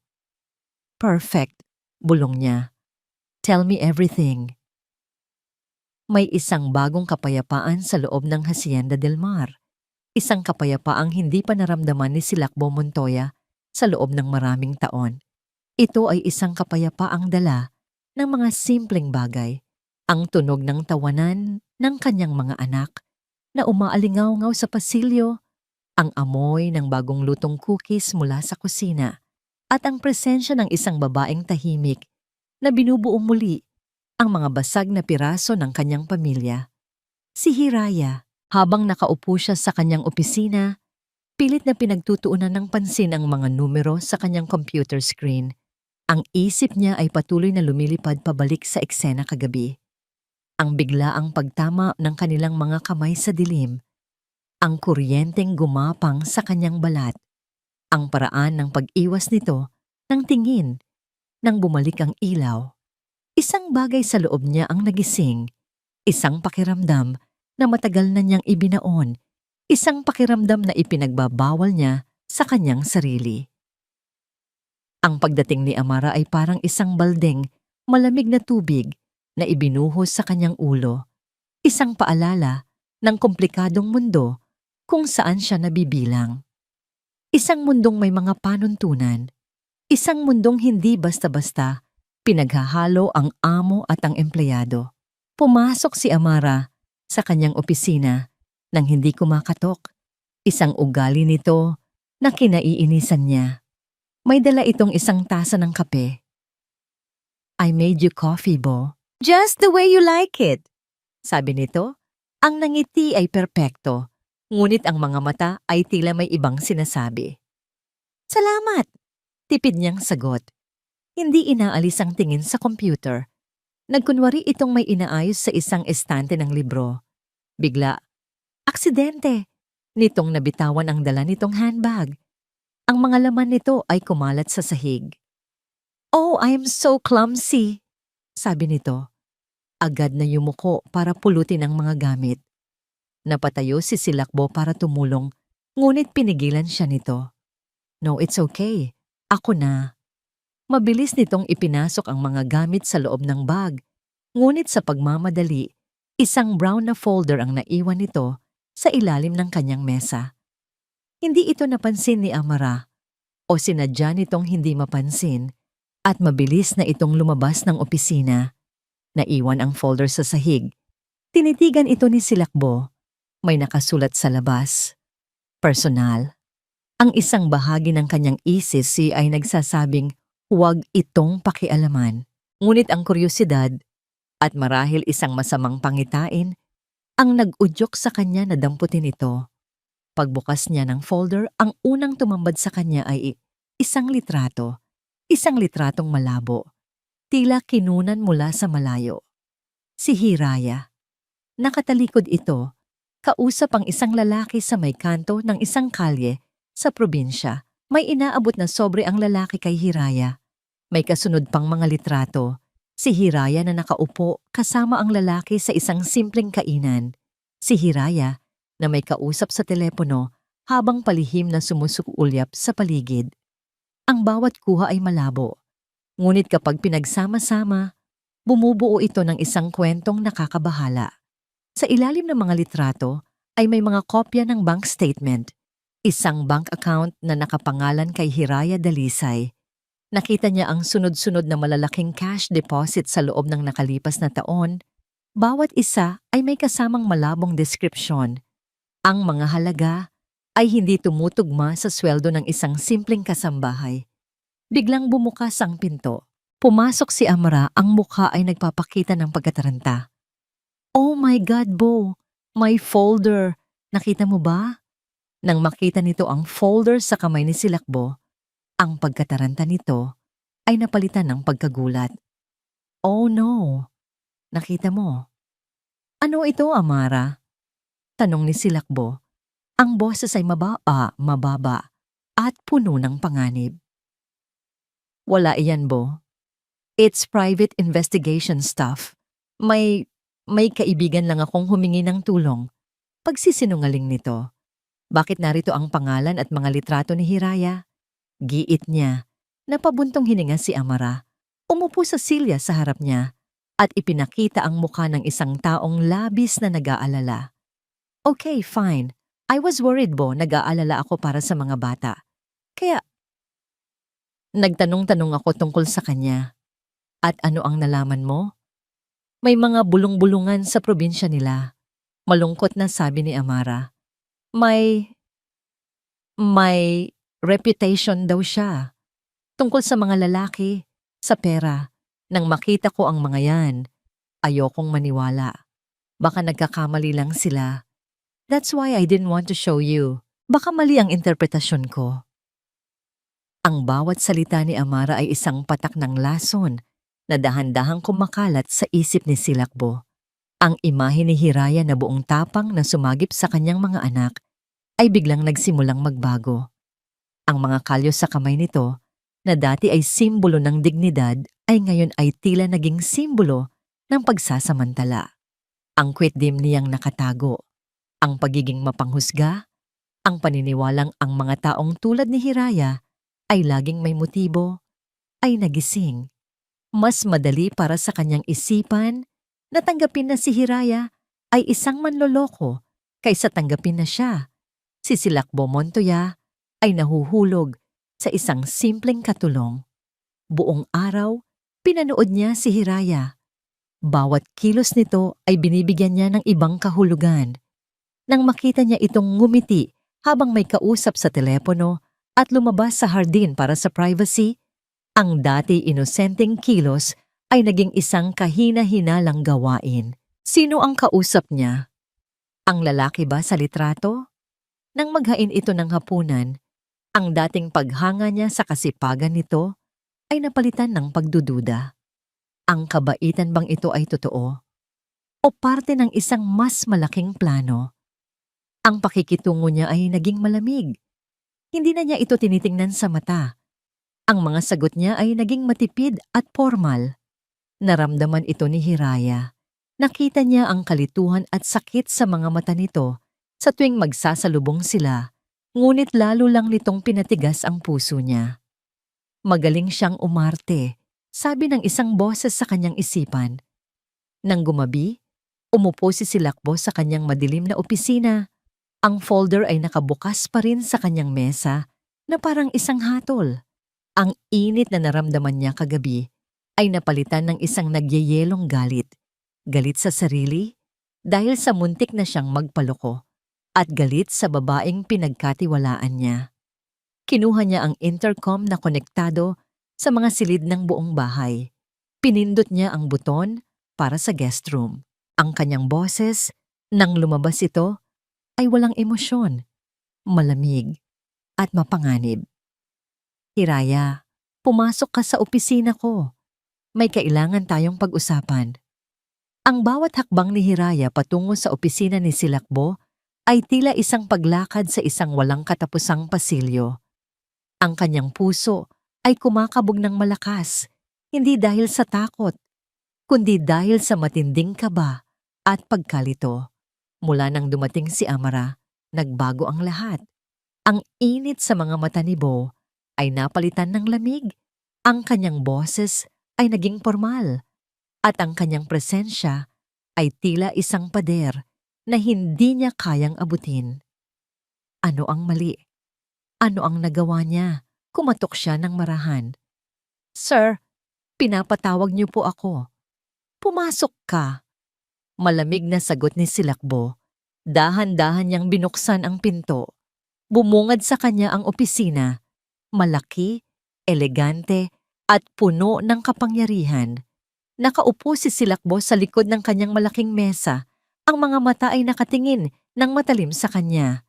Perfect, bulong niya. Tell me everything. May isang bagong kapayapaan sa loob ng Hacienda del Mar. Isang kapayapaang hindi pa naramdaman ni Silakbo Montoya sa loob ng maraming taon. Ito ay isang kapayapaang dala ng mga simpleng bagay. Ang tunog ng tawanan ng kanyang mga anak na umaalingaw-ngaw sa pasilyo, ang amoy ng bagong lutong cookies mula sa kusina, at ang presensya ng isang babaeng tahimik na binubuo muli ang mga basag na piraso ng kanyang pamilya. Si Hiraya, habang nakaupo siya sa kanyang opisina, pilit na pinagtutuunan ng pansin ang mga numero sa kanyang computer screen. Ang isip niya ay patuloy na lumilipad pabalik sa eksena kagabi. Ang biglaang pagtama ng kanilang mga kamay sa dilim, ang kuryenteng gumapang sa kanyang balat, ang paraan ng pag-iwas nito ng tingin nang bumalik ang ilaw. Isang bagay sa loob niya ang nagising, isang pakiramdam na matagal na niyang ibinaon, isang pakiramdam na ipinagbabawal niya sa kanyang sarili. Ang pagdating ni Amara ay parang isang baldeng, malamig na tubig na ibinuhos sa kanyang ulo, isang paalala ng komplikadong mundo kung saan siya nabibilang. Isang mundong may mga panuntunan, isang mundong hindi basta-basta pinaghahalo ang amo at ang empleyado. Pumasok si Amara sa kanyang opisina nang hindi kumakatok. Isang ugali nito na kinaiinisan niya. May dala itong isang tasa ng kape. I made you coffee, Bo. Just the way you like it. Sabi nito, ang nangiti ay perpekto, ngunit ang mga mata ay tila may ibang sinasabi. Salamat! Tipid niyang sagot. Hindi inaalis ang tingin sa computer. Nagkunwari itong may inaayos sa isang estante ng libro. Bigla, aksidente! Nitong nabitawan ang dala nitong handbag. Ang mga laman nito ay kumalat sa sahig. Oh, I am so clumsy! Sabi nito. Agad na yumuko para pulutin ang mga gamit. Napatayo si Silakbo para tumulong, ngunit pinigilan siya nito. No, it's okay. Ako na. Mabilis nitong ipinasok ang mga gamit sa loob ng bag, ngunit sa pagmamadali, isang brown na folder ang naiwan nito sa ilalim ng kanyang mesa. Hindi ito napansin ni Amara o sinadya nitong hindi mapansin at mabilis na itong lumabas ng opisina. Naiwan ang folder sa sahig. Tinitigan ito ni Silakbo. May nakasulat sa labas. Personal. Ang isang bahagi ng kanyang isip ay nagsasabing huwag itong pakialaman. Ngunit ang kuryosidad at marahil isang masamang pangitain ang nag-udyok sa kanya na damputin ito. Pagbukas niya ng folder, ang unang tumambad sa kanya ay isang litrato. Isang litratong malabo. Tila kinunan mula sa malayo. Si Hiraya. Nakatalikod ito, kausap ang isang lalaki sa may kanto ng isang kalye sa probinsya. May inaabot na sobre ang lalaki kay Hiraya. May kasunod pang mga litrato. Si Hiraya na nakaupo kasama ang lalaki sa isang simpleng kainan. Si Hiraya na may kausap sa telepono habang palihim na sumusukulyap sa paligid. Ang bawat kuha ay malabo. Ngunit kapag pinagsama-sama, bumubuo ito ng isang kwentong nakakabahala. Sa ilalim ng mga litrato ay may mga kopya ng bank statement, isang bank account na nakapangalan kay Hiraya Dalisay. Nakita niya ang sunod-sunod na malalaking cash deposit sa loob ng nakalipas na taon. Bawat isa ay may kasamang malabong deskripsyon. Ang mga halaga ay hindi tumutugma sa sweldo ng isang simpleng kasambahay. Biglang bumukas ang pinto. Pumasok si Amara, ang mukha ay nagpapakita ng pagkataranta. Oh my God, Bo! My folder! Nakita mo ba? Nang makita nito ang folder sa kamay ni Silakbo, ang pagkataranta nito ay napalitan ng pagkagulat. Oh no! Nakita mo? Ano ito, Amara? Tanong ni Silakbo. Ang boses ay mababa at puno ng panganib. Wala iyan, Bo. It's private investigation stuff. May kaibigan lang akong humingi ng tulong. Pagsisinungaling nito. Bakit narito ang pangalan at mga litrato ni Hiraya? Giit niya. Napabuntong hininga si Amara. Umupo sa silya sa harap niya at ipinakita ang mukha ng isang taong labis na nag-aalala. Okay, fine. I was worried, Bo, nag-aalala ako para sa mga bata. Kaya, nagtanong-tanong ako tungkol sa kanya. At ano ang nalaman mo? May mga bulong-bulungan sa probinsya nila. Malungkot na sabi ni Amara. May reputation daw siya. Tungkol sa mga lalaki, sa pera. Nang makita ko ang mga yan, ayokong maniwala. Baka nagkakamali lang sila. That's why I didn't want to show you. Baka mali ang interpretasyon ko. Ang bawat salita ni Amara ay isang patak ng lason na dahan-dahang kumakalat sa isip ni Silakbo. Ang imahe ni Hiraya na buong tapang na sumagip sa kanyang mga anak ay biglang nagsimulang magbago. Ang mga kalyo sa kamay nito na dati ay simbolo ng dignidad ay ngayon ay tila naging simbolo ng pagsasamantala. Ang kwetdim niyang nakatago, ang pagiging mapanghusga, ang paniniwalang ang mga taong tulad ni Hiraya ay laging may motibo, ay nagising. Mas madali para sa kanyang isipan na tanggapin na si Hiraya ay isang manloloko kaysa tanggapin na siya. Si Silakbo Montoya ay nahuhulog sa isang simpleng katulong. Buong araw, pinanood niya si Hiraya. Bawat kilos nito ay binibigyan niya ng ibang kahulugan. Nang makita niya itong ngumiti habang may kausap sa telepono at lumabas sa hardin para sa privacy, ang dati inosenteng kilos ay naging isang kahina-hinalang gawain. Sino ang kausap niya? Ang lalaki ba sa litrato? Nang maghain ito ng hapunan, ang dating paghanga niya sa kasipagan nito ay napalitan ng pagdududa. Ang kabaitan bang ito ay totoo? O parte ng isang mas malaking plano? Ang pakikitungo niya ay naging malamig. Hindi na niya ito tinitingnan sa mata. Ang mga sagot niya ay naging matipid at formal. Naramdaman ito ni Hiraya. Nakita niya ang kalituhan at sakit sa mga mata nito sa tuwing magsasalubong sila, ngunit lalo lang nitong pinatigas ang puso niya. Magaling siyang umarte, sabi ng isang boses sa kanyang isipan. Nang gumabi, umupo si Silakbo sa kanyang madilim na opisina. Ang folder ay nakabukas pa rin sa kanyang mesa na parang isang hatol. Ang init na naramdaman niya kagabi ay napalitan ng isang nagyayelong galit. Galit sa sarili dahil sa muntik na siyang magpaloko at galit sa babaeng pinagkatiwalaan niya. Kinuha niya ang intercom na konektado sa mga silid ng buong bahay. Pinindot niya ang buton para sa guest room. Ang kanyang boses, nang lumabas ito, ay walang emosyon, malamig at mapanganib. Hiraya, pumasok ka sa opisina ko. May kailangan tayong pag-usapan. Ang bawat hakbang ni Hiraya patungo sa opisina ni Silakbo ay tila isang paglakad sa isang walang katapusang pasilyo. Ang kanyang puso ay kumakabog ng malakas, hindi dahil sa takot, kundi dahil sa matinding kaba at pagkalito. Mula nang dumating si Amara, nagbago ang lahat. Ang init sa mga mata ni Bo ay napalitan ng lamig. Ang kanyang boses ay naging formal. At ang kanyang presensya ay tila isang pader na hindi niya kayang abutin. Ano ang mali? Ano ang nagawa niya? Kumatok siya ng marahan. Sir, pinapatawag niyo po ako. Pumasok ka. Malamig na sagot ni Silakbo. Dahan-dahan niyang binuksan ang pinto. Bumungad sa kanya ang opisina. Malaki, elegante, at puno ng kapangyarihan. Nakaupo si Silakbo sa likod ng kanyang malaking mesa. Ang mga mata ay nakatingin ng matalim sa kanya.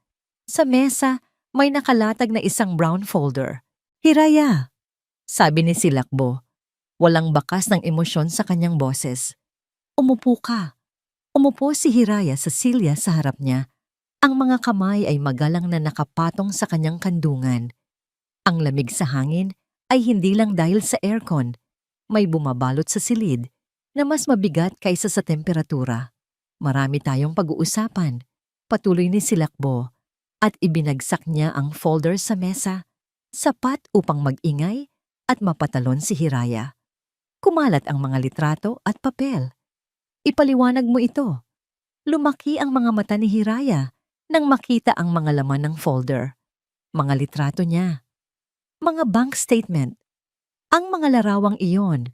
Sa mesa, may nakalatag na isang brown folder. Hiraya, sabi ni Silakbo. Walang bakas ng emosyon sa kanyang boses. Umupo ka. Umupo si Hiraya sa silya sa harap niya Ang mga kamay ay magalang na nakapatong sa kanyang kandungan. Ang lamig sa hangin ay hindi lang dahil sa aircon, may bumabalot sa silid na mas mabigat kaysa sa temperatura. Marami tayong pag-uusapan, patuloy ni Silakbo, at ibinagsak niya ang folder sa mesa, sapat upang mag-ingay at mapatalon si Hiraya. Kumalat ang mga litrato at papel. Ipaliwanag mo ito. Lumaki ang mga mata ni Hiraya nang makita ang mga laman ng folder. Mga litrato niya. Mga bank statement. Ang mga larawang iyon.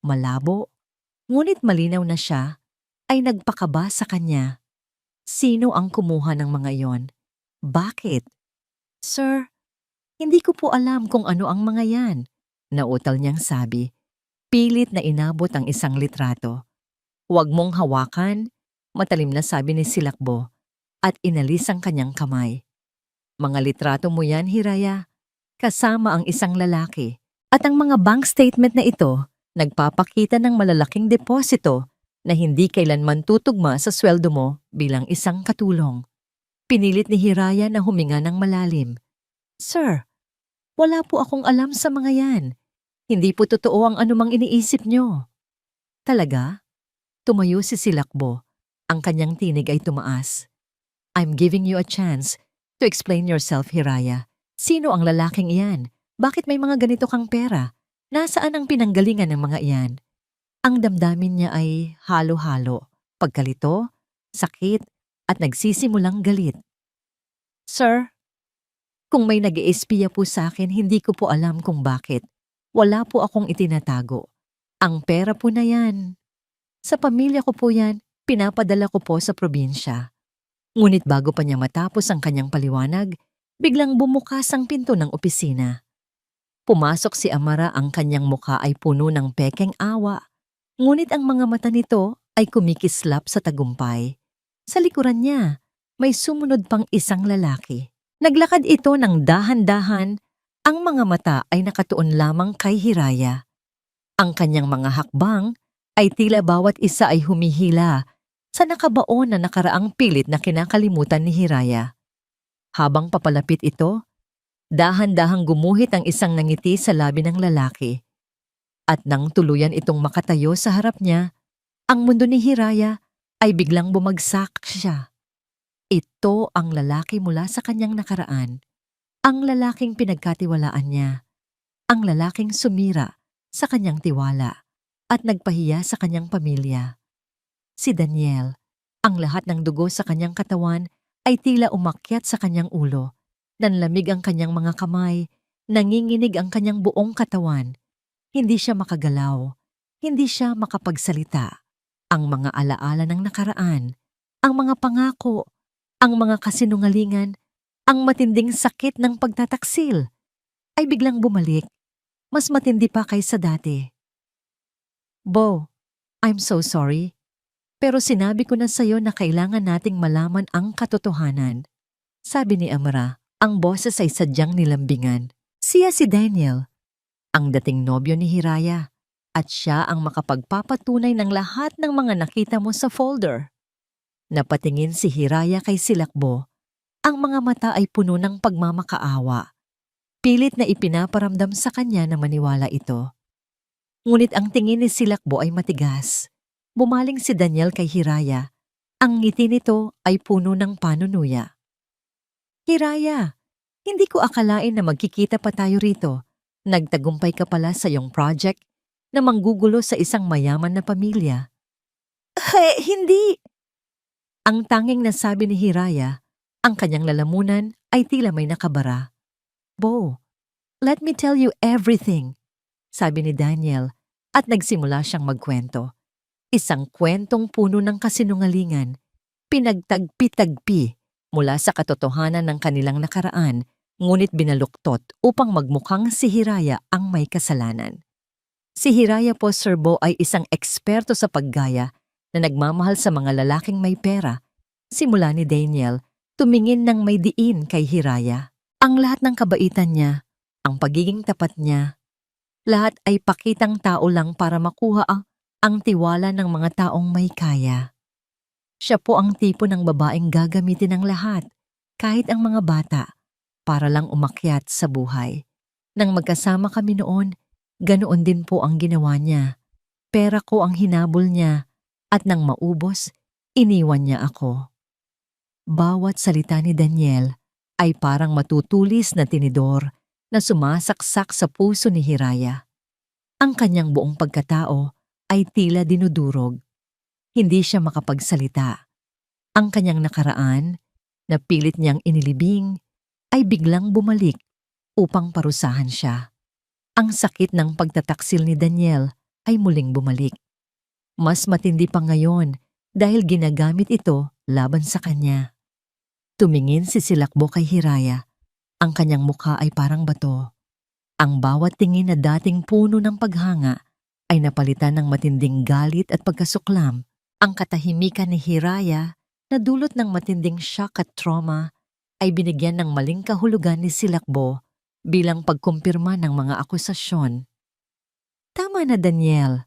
Malabo, ngunit malinaw na siya, ay nagpakaba sa kanya. Sino ang kumuha ng mga iyon? Bakit? Sir, hindi ko po alam kung ano ang mga yan. Nautal niyang sabi. Pilit na inabot ang isang litrato. Huwag mong hawakan, matalim na sabi ni Silakbo, at inalis ang kanyang kamay. Mga litrato mo yan, Hiraya, kasama ang isang lalaki. At ang mga bank statement na ito, nagpapakita ng malalaking deposito na hindi kailanman tutugma sa sweldo mo bilang isang katulong. Pinilit ni Hiraya na huminga ng malalim. Sir, wala po akong alam sa mga yan. Hindi po totoo ang anumang iniisip nyo. Talaga? Tumayo si Silakbo. Ang kanyang tinig ay tumaas. I'm giving you a chance to explain yourself, Hiraya. Sino ang lalaking iyan? Bakit may mga ganito kang pera? Nasaan ang pinanggalingan ng mga iyan? Ang damdamin niya ay halo-halo. Pagkalito, sakit, at nagsisimulang galit. Sir, kung may nag-iispiya po sa akin, hindi ko po alam kung bakit. Wala po akong itinatago. Ang pera po na yan. Sa pamilya ko po yan, pinapadala ko po sa probinsya. Ngunit bago pa niya matapos ang kanyang paliwanag, biglang bumukas ang pinto ng opisina. Pumasok si Amara, ang kanyang mukha ay puno ng pekeng awa. Ngunit ang mga mata nito ay kumikislap sa tagumpay. Sa likuran niya, may sumunod pang isang lalaki. Naglakad ito ng dahan-dahan, ang mga mata ay nakatuon lamang kay Hiraya. Ang kanyang mga hakbang ay tila bawat isa ay humihila sa nakabaon na nakaraang pilit na kinakalimutan ni Hiraya. Habang papalapit ito, dahan-dahang gumuhit ang isang nangiti sa labi ng lalaki. At nang tuluyan itong makatayo sa harap niya, ang mundo ni Hiraya ay biglang bumagsak siya. Ito ang lalaki mula sa kanyang nakaraan. Ang lalaking pinagkatiwalaan niya. Ang lalaking sumira sa kanyang tiwala at nagpahiya sa kanyang pamilya. Si Daniel, ang lahat ng dugo sa kanyang katawan ay tila umakyat sa kanyang ulo. Nanlamig ang kanyang mga kamay, nanginginig ang kanyang buong katawan. Hindi siya makagalaw, hindi siya makapagsalita. Ang mga alaala ng nakaraan, ang mga pangako, ang mga kasinungalingan, ang matinding sakit ng pagtataksil ay biglang bumalik, mas matindi pa kaysa dati. Bo, I'm so sorry, pero sinabi ko na sa'yo na kailangan nating malaman ang katotohanan. Sabi ni Amara, ang boses ay sadyang nilambingan. Siya si Daniel, ang dating nobyo ni Hiraya, at siya ang makapagpapatunay ng lahat ng mga nakita mo sa folder. Napatingin si Hiraya kay Silakbo. Ang mga mata ay puno ng pagmamakaawa. Pilit na ipinaparamdam sa kanya na maniwala ito. Ngunit ang tingin ni Silakbo ay matigas. Bumaling si Daniel kay Hiraya. Ang ngiti nito ay puno ng panunuya. Hiraya, hindi ko akalain na magkikita pa tayo rito. Nagtagumpay ka pala sa iyong project na manggugulo sa isang mayaman na pamilya. Hindi! Ang tanging nasabi ni Hiraya, ang kanyang lalamunan ay tila may nakabara. Bo, let me tell you everything, sabi ni Daniel at nagsimula siyang magkwento. Isang kwentong puno ng kasinungalingan, pinagtagpi-tagpi mula sa katotohanan ng kanilang nakaraan, ngunit binaluktot upang magmukhang si Hiraya ang may kasalanan. Si Hiraya po, Sir Bo, ay isang eksperto sa paggaya na nagmamahal sa mga lalaking may pera. Simula ni Daniel, tumingin ng may diin kay Hiraya. Ang lahat ng kabaitan niya, ang pagiging tapat niya, lahat ay pakitang tao lang para makuha ang tiwala ng mga taong may kaya. Siya po ang tipo ng babaeng gagamitin ng lahat, kahit ang mga bata, para lang umakyat sa buhay. Nang magkasama kami noon, ganoon din po ang ginawa niya. Pera ko ang hinabol niya at nang maubos, iniwan niya ako. Bawat salita ni Daniel ay parang matutulis na tinidor na sumasaksak sa puso ni Hiraya. Ang kanyang buong pagkatao ay tila dinudurog. Hindi siya makapagsalita. Ang kanyang nakaraan, na pilit niyang inilibing, ay biglang bumalik upang parusahan siya. Ang sakit ng pagtataksil ni Daniel ay muling bumalik. Mas matindi pa ngayon dahil ginagamit ito laban sa kanya. Tumingin si Silakbo kay Hiraya. Ang kanyang mukha ay parang bato. Ang bawat tingin na dating puno ng paghanga ay napalitan ng matinding galit at pagkasuklam. Ang katahimikan ni Hiraya na dulot ng matinding shock at trauma ay binigyan ng maling kahulugan ni Silakbo bilang pagkumpirma ng mga akusasyon. Tama na, Daniel,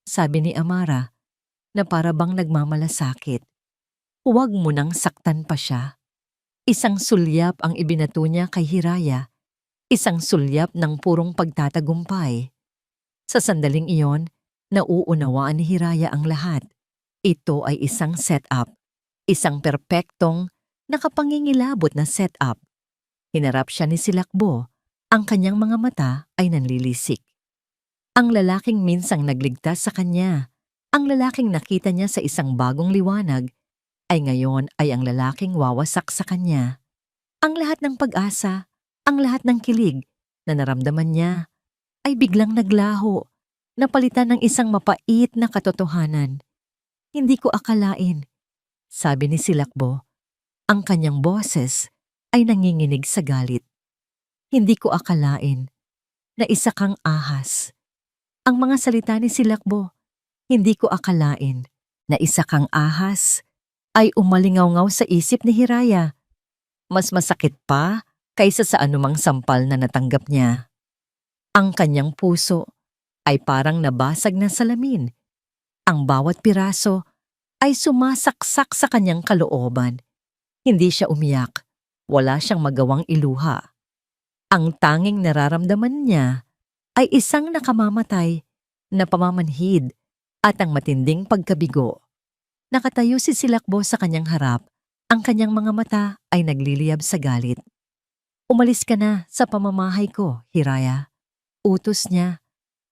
sabi ni Amara na para bang nagmamalasakit. Huwag mo nang saktan pa siya. Isang sulyap ang ibinato niya kay Hiraya, isang sulyap ng purong pagtatagumpay. Sa sandaling iyon, nauunawaan ni Hiraya ang lahat. Ito ay isang setup, isang perpektong, nakapangingilabot na setup. Hinarap siya ni Silakbo, ang kanyang mga mata ay nanlilisik. Ang lalaking minsang nagligtas sa kanya, ang lalaking nakita niya sa isang bagong liwanag, ay ngayon ay ang lalaking wawasak sa kanya. Ang lahat ng pag-asa, ang lahat ng kilig na naramdaman niya, ay biglang naglaho, napalitan ng isang mapait na katotohanan. Hindi ko akalain, sabi ni Silakbo. Ang kanyang boses ay nanginginig sa galit. Hindi ko akalain na isa kang ahas. Ang mga salita ni Silakbo, hindi ko akalain na isa kang ahas, ay umalingaw-ngaw sa isip ni Hiraya. Mas masakit pa kaysa sa anumang sampal na natanggap niya. Ang kanyang puso ay parang nabasag na salamin. Ang bawat piraso ay sumasaksak sa kanyang kalooban. Hindi siya umiyak, wala siyang magawang iluha. Ang tanging nararamdaman niya ay isang nakamamatay na pamamanhid at ang matinding pagkabigo. Nakatayo si Silakbo sa kanyang harap, ang kanyang mga mata ay nagliliyab sa galit. Umalis ka na sa pamamahay ko, Hiraya. Utos niya.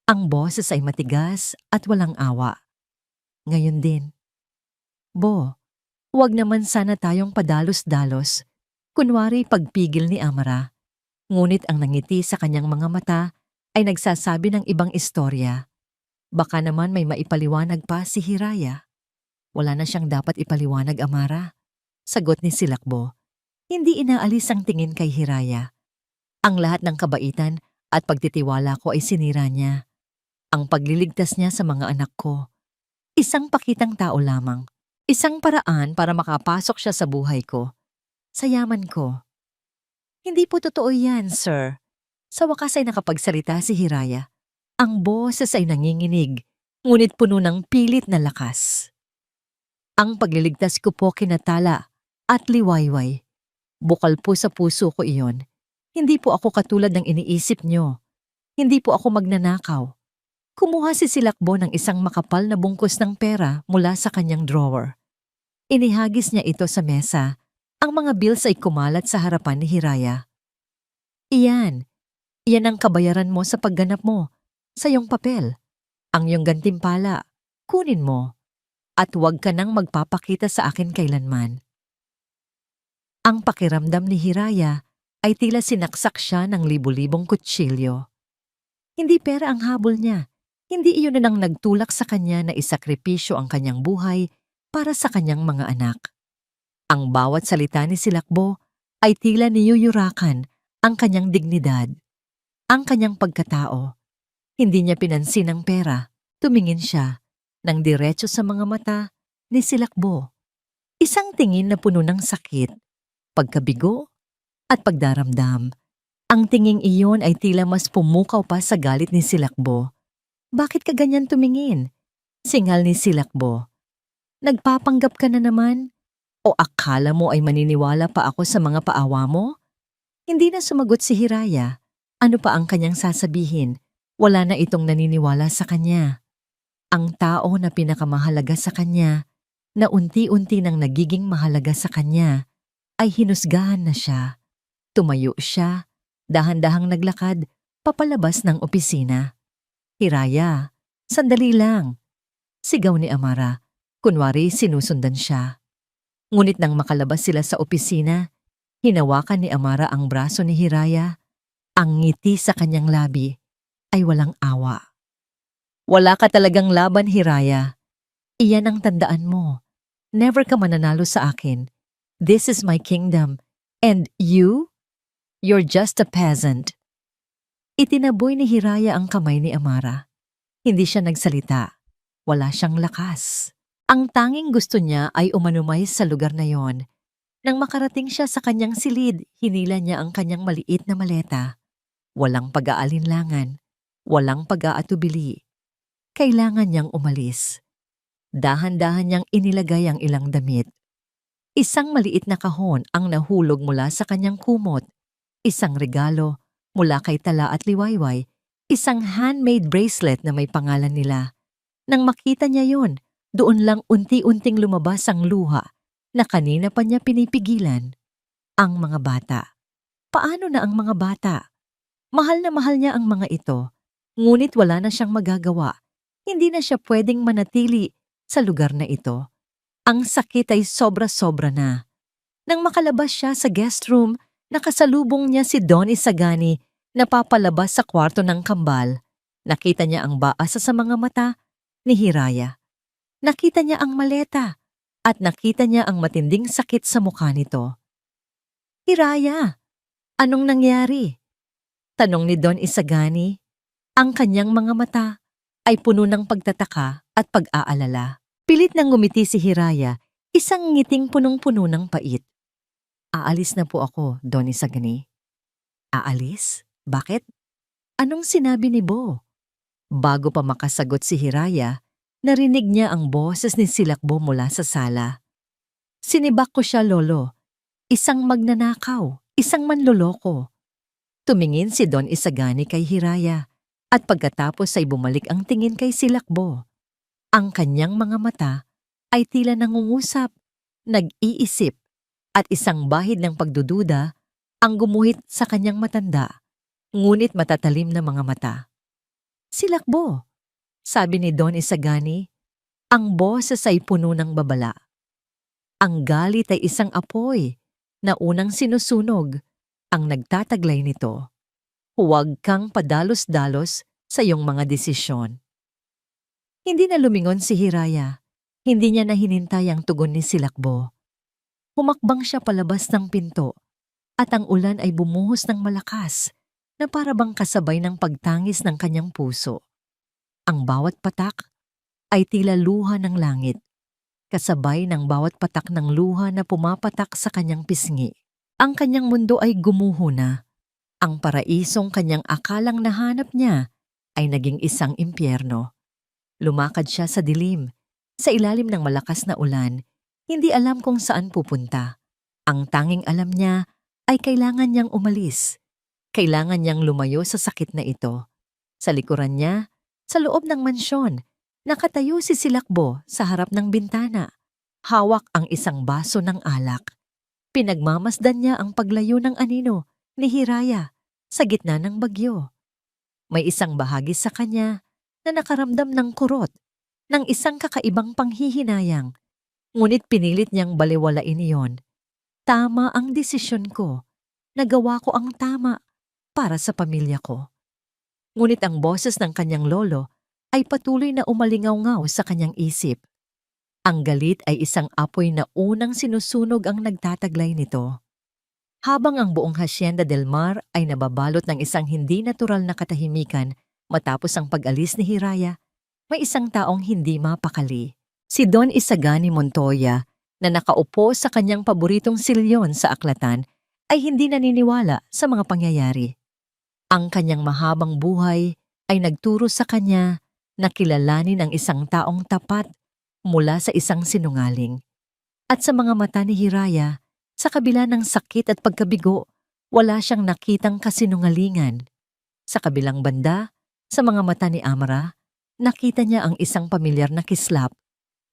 Ang boses ay matigas at walang awa. Ngayon din. Bo, huwag naman sana tayong padalos-dalos, kunwari pagpigil ni Amara. Ngunit ang nangiti sa kanyang mga mata ay nagsasabi ng ibang istorya. Baka naman may maipaliwanag pa si Hiraya. Wala na siyang dapat ipaliwanag, Amara. Sagot ni Silakbo. Hindi inaalis ang tingin kay Hiraya. Ang lahat ng kabaitan at pagtitiwala ko ay sinira niya. Ang pagliligtas niya sa mga anak ko. Isang pakitang tao lamang. Isang paraan para makapasok siya sa buhay ko. Sa yaman ko. Hindi po totoo yan, sir. Sa wakas ay nakapagsalita si Hiraya. Ang boses ay nanginginig, ngunit puno ng pilit na lakas. Ang pagliligtas ko po kinatala at liwayway. Bukal po sa puso ko iyon. Hindi po ako katulad ng iniisip nyo. Hindi po ako magnanakaw. Kumuha si Silakbo ng isang makapal na bungkus ng pera mula sa kanyang drawer. Inihagis niya ito sa mesa. Ang mga bills ay kumalat sa harapan ni Hiraya. Iyan ang kabayaran mo sa pagganap mo, sa iyong papel. Ang iyong gantimpala, kunin mo. At huwag ka nang magpapakita sa akin kailanman. Ang pakiramdam ni Hiraya ay tila sinaksak siya ng libu-libong kutsilyo. Hindi pera ang habol niya. Hindi iyon na nang nagtulak sa kanya na isakripisyo ang kanyang buhay para sa kanyang mga anak. Ang bawat salita ni Silakbo ay tila niyuyurakan ang kanyang dignidad, ang kanyang pagkatao. Hindi niya pinansin ang pera. Tumingin siya ng diretso sa mga mata ni Silakbo. Isang tingin na puno ng sakit, pagkabigo at pagdaramdam. Ang tinging iyon ay tila mas pumukaw pa sa galit ni Silakbo. Bakit ka ganyan tumingin? Singal ni Silakbo. Nagpapanggap ka na naman? O akala mo ay maniniwala pa ako sa mga paawa mo? Hindi na sumagot si Hiraya. Ano pa ang kanyang sasabihin? Wala na itong naniniwala sa kanya. Ang tao na pinakamahalaga sa kanya, na unti-unti nang nagiging mahalaga sa kanya, ay hinusgahan na siya. Tumayo siya, dahan-dahang naglakad, papalabas ng opisina. Hiraya, sandali lang. Sigaw ni Amara, kunwari sinusundan siya. Ngunit nang makalabas sila sa opisina, hinawakan ni Amara ang braso ni Hiraya. Ang ngiti sa kanyang labi ay walang awa. Wala ka talagang laban, Hiraya. Iyan ang tandaan mo. Never ka mananalo sa akin. This is my kingdom. And you? You're just a peasant. Itinaboy ni Hiraya ang kamay ni Amara. Hindi siya nagsalita. Wala siyang lakas. Ang tanging gusto niya ay umanumay sa lugar na yon. Nang makarating siya sa kanyang silid, hinila niya ang kanyang maliit na maleta. Walang pag-aalinlangan. Walang pag-aatubili. Kailangan niyang umalis. Dahan-dahan niyang inilagay ang ilang damit. Isang maliit na kahon ang nahulog mula sa kanyang kumot. Isang regalo mula kay Tala at Liwayway. Isang handmade bracelet na may pangalan nila. Nang makita niya yon, doon lang unti-unting lumabas ang luha na kanina pa niya pinipigilan. Ang mga bata. Paano na ang mga bata? Mahal na mahal niya ang mga ito, ngunit wala na siyang magagawa. Hindi na siya pwedeng manatili sa lugar na ito. Ang sakit ay sobra-sobra na. Nang makalabas siya sa guest room, nakasalubong niya si Don Isagani na papalabas sa kwarto ng kambal. Nakita niya ang baasa sa mga mata ni Hiraya. Nakita niya ang maleta at nakita niya ang matinding sakit sa mukha nito. Hiraya, anong nangyari? Tanong ni Don Isagani. Ang kanyang mga mata ay puno ng pagtataka at pag-aalala. Pilit nang ngumiti si Hiraya, isang ngiting punong-puno ng pait. Aalis na po ako, Don Isagani. Aalis? Bakit? Anong sinabi ni Bo? Bago pa makasagot si Hiraya, narinig niya ang boses ni Silakbo mula sa sala. Sinibak ko siya, Lolo. Isang magnanakaw, isang manloloko. Tumingin si Don Isagani kay Hiraya at pagkatapos ay bumalik ang tingin kay Silakbo. Ang kanyang mga mata ay tila nangungusap, nag-iisip at isang bahid ng pagdududa ang gumuhit sa kanyang matanda, ngunit matatalim na mga mata. Silakbo, sabi ni Don Isagani, ang boses ay puno ng babala. Ang galit ay isang apoy na unang sinusunog ang nagtataglay nito. Huwag kang padalos-dalos sa iyong mga desisyon. Hindi na lumingon si Hiraya. Hindi niya nahinintay ang tugon ni Silakbo. Humakbang siya palabas ng pinto at ang ulan ay bumuhos ng malakas na para bang kasabay ng pagtangis ng kanyang puso. Ang bawat patak ay tila luha ng langit, kasabay ng bawat patak ng luha na pumapatak sa kanyang pisngi. Ang kanyang mundo ay gumuho na. Ang paraisong kanyang akalang nahanap niya ay naging isang impyerno. Lumakad siya sa dilim, sa ilalim ng malakas na ulan, hindi alam kung saan pupunta. Ang tanging alam niya ay kailangan niyang umalis. Kailangan niyang lumayo sa sakit na ito. Sa likuran niya, sa loob ng mansyon, nakatayo si Silakbo sa harap ng bintana. Hawak ang isang baso ng alak. Pinagmamasdan niya ang paglayo ng anino ni Hiraya sa gitna ng bagyo. May isang bahagi sa kanya na nakaramdam ng kurot, ng isang kakaibang panghihinayang. Ngunit pinilit niyang balewalain iyon. Tama ang desisyon ko. Nagawa ko ang tama para sa pamilya ko. Ngunit ang boses ng kanyang lolo ay patuloy na umalingaw-ngaw sa kanyang isip. Ang galit ay isang apoy na unang sinusunog ang nagtataglay nito. Habang ang buong Hacienda del Mar ay nababalot ng isang hindi natural na katahimikan matapos ang pag-alis ni Hiraya, may isang taong hindi mapakali. Si Don Isagani Montoya na nakaupo sa kanyang paboritong silyon sa aklatan ay hindi naniniwala sa mga pangyayari. Ang kanyang mahabang buhay ay nagturo sa kanya na kilalanin ang isang taong tapat, mula sa isang sinungaling. At sa mga mata ni Hiraya, sa kabila ng sakit at pagkabigo, wala siyang nakitang kasinungalingan. Sa kabilang banda, sa mga mata ni Amara, nakita niya ang isang pamilyar na kislap,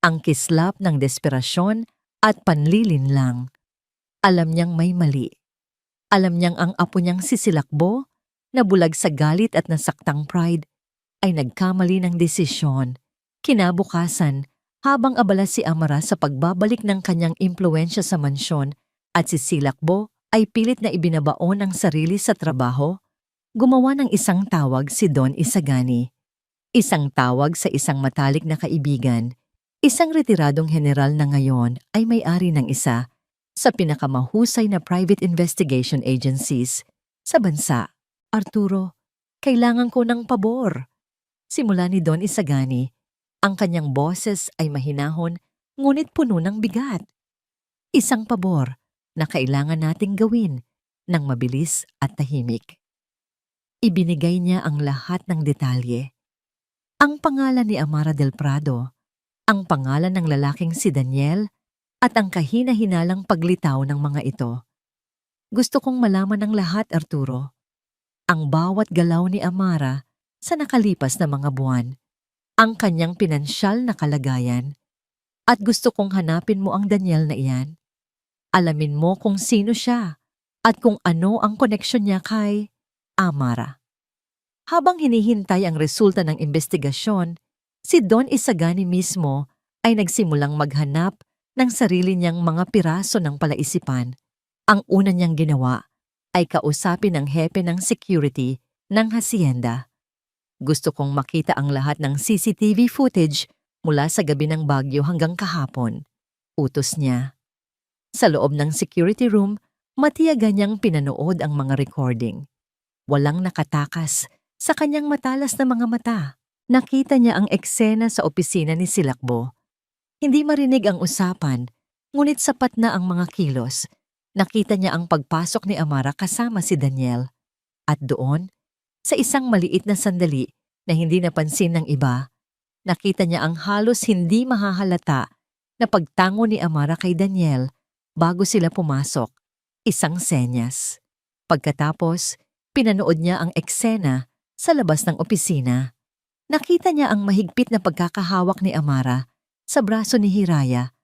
ang kislap ng desperasyon at panlilinlang. Alam niyang may mali. Alam niyang ang apo niyang si Silakbo, na bulag sa galit at nasaktang pride, ay nagkamali ng desisyon. Kinabukasan, habang abala si Amara sa pagbabalik ng kanyang impluensya sa mansyon at si Silakbo ay pilit na ibinabaon ang sarili sa trabaho, gumawa ng isang tawag si Don Isagani. Isang tawag sa isang matalik na kaibigan, isang retiradong general na ngayon ay may-ari ng isa sa pinakamahusay na private investigation agencies sa bansa. Arturo, kailangan ko ng pabor. Simula ni Don Isagani, ang kanyang boses ay mahinahon ngunit puno ng bigat. Isang pabor na kailangan nating gawin ng mabilis at tahimik. Ibinigay niya ang lahat ng detalye. Ang pangalan ni Amara del Prado, ang pangalan ng lalaking si Daniel, at ang kahina-hinalang paglitaw ng mga ito. Gusto kong malaman ng lahat, Arturo. Ang bawat galaw ni Amara sa nakalipas na mga buwan, ang kanyang pinansyal na kalagayan, at gusto kong hanapin mo ang Daniel na iyan. Alamin mo kung sino siya at kung ano ang koneksyon niya kay Amara. Habang hinihintay ang resulta ng investigasyon, si Don Isagani mismo ay nagsimulang maghanap ng sarili niyang mga piraso ng palaisipan. Ang una niyang ginawa ay kausapin ang hepe ng security ng hacienda. Gusto kong makita ang lahat ng CCTV footage mula sa gabi ng Bagyo hanggang kahapon. Utos niya. Sa loob ng security room, matiyaga niyang pinanood ang mga recording. Walang nakatakas sa kanyang matalas na mga mata. Nakita niya ang eksena sa opisina ni Silakbo. Hindi marinig ang usapan, ngunit sapat na ang mga kilos. Nakita niya ang pagpasok ni Amara kasama si Daniel. At doon, sa isang maliit na sandali na hindi napansin ng iba, nakita niya ang halos hindi mahahalata na pagtango ni Amara kay Daniel bago sila pumasok, isang senyas. Pagkatapos, pinanood niya ang eksena sa labas ng opisina. Nakita niya ang mahigpit na pagkakahawak ni Amara sa braso ni Hiraya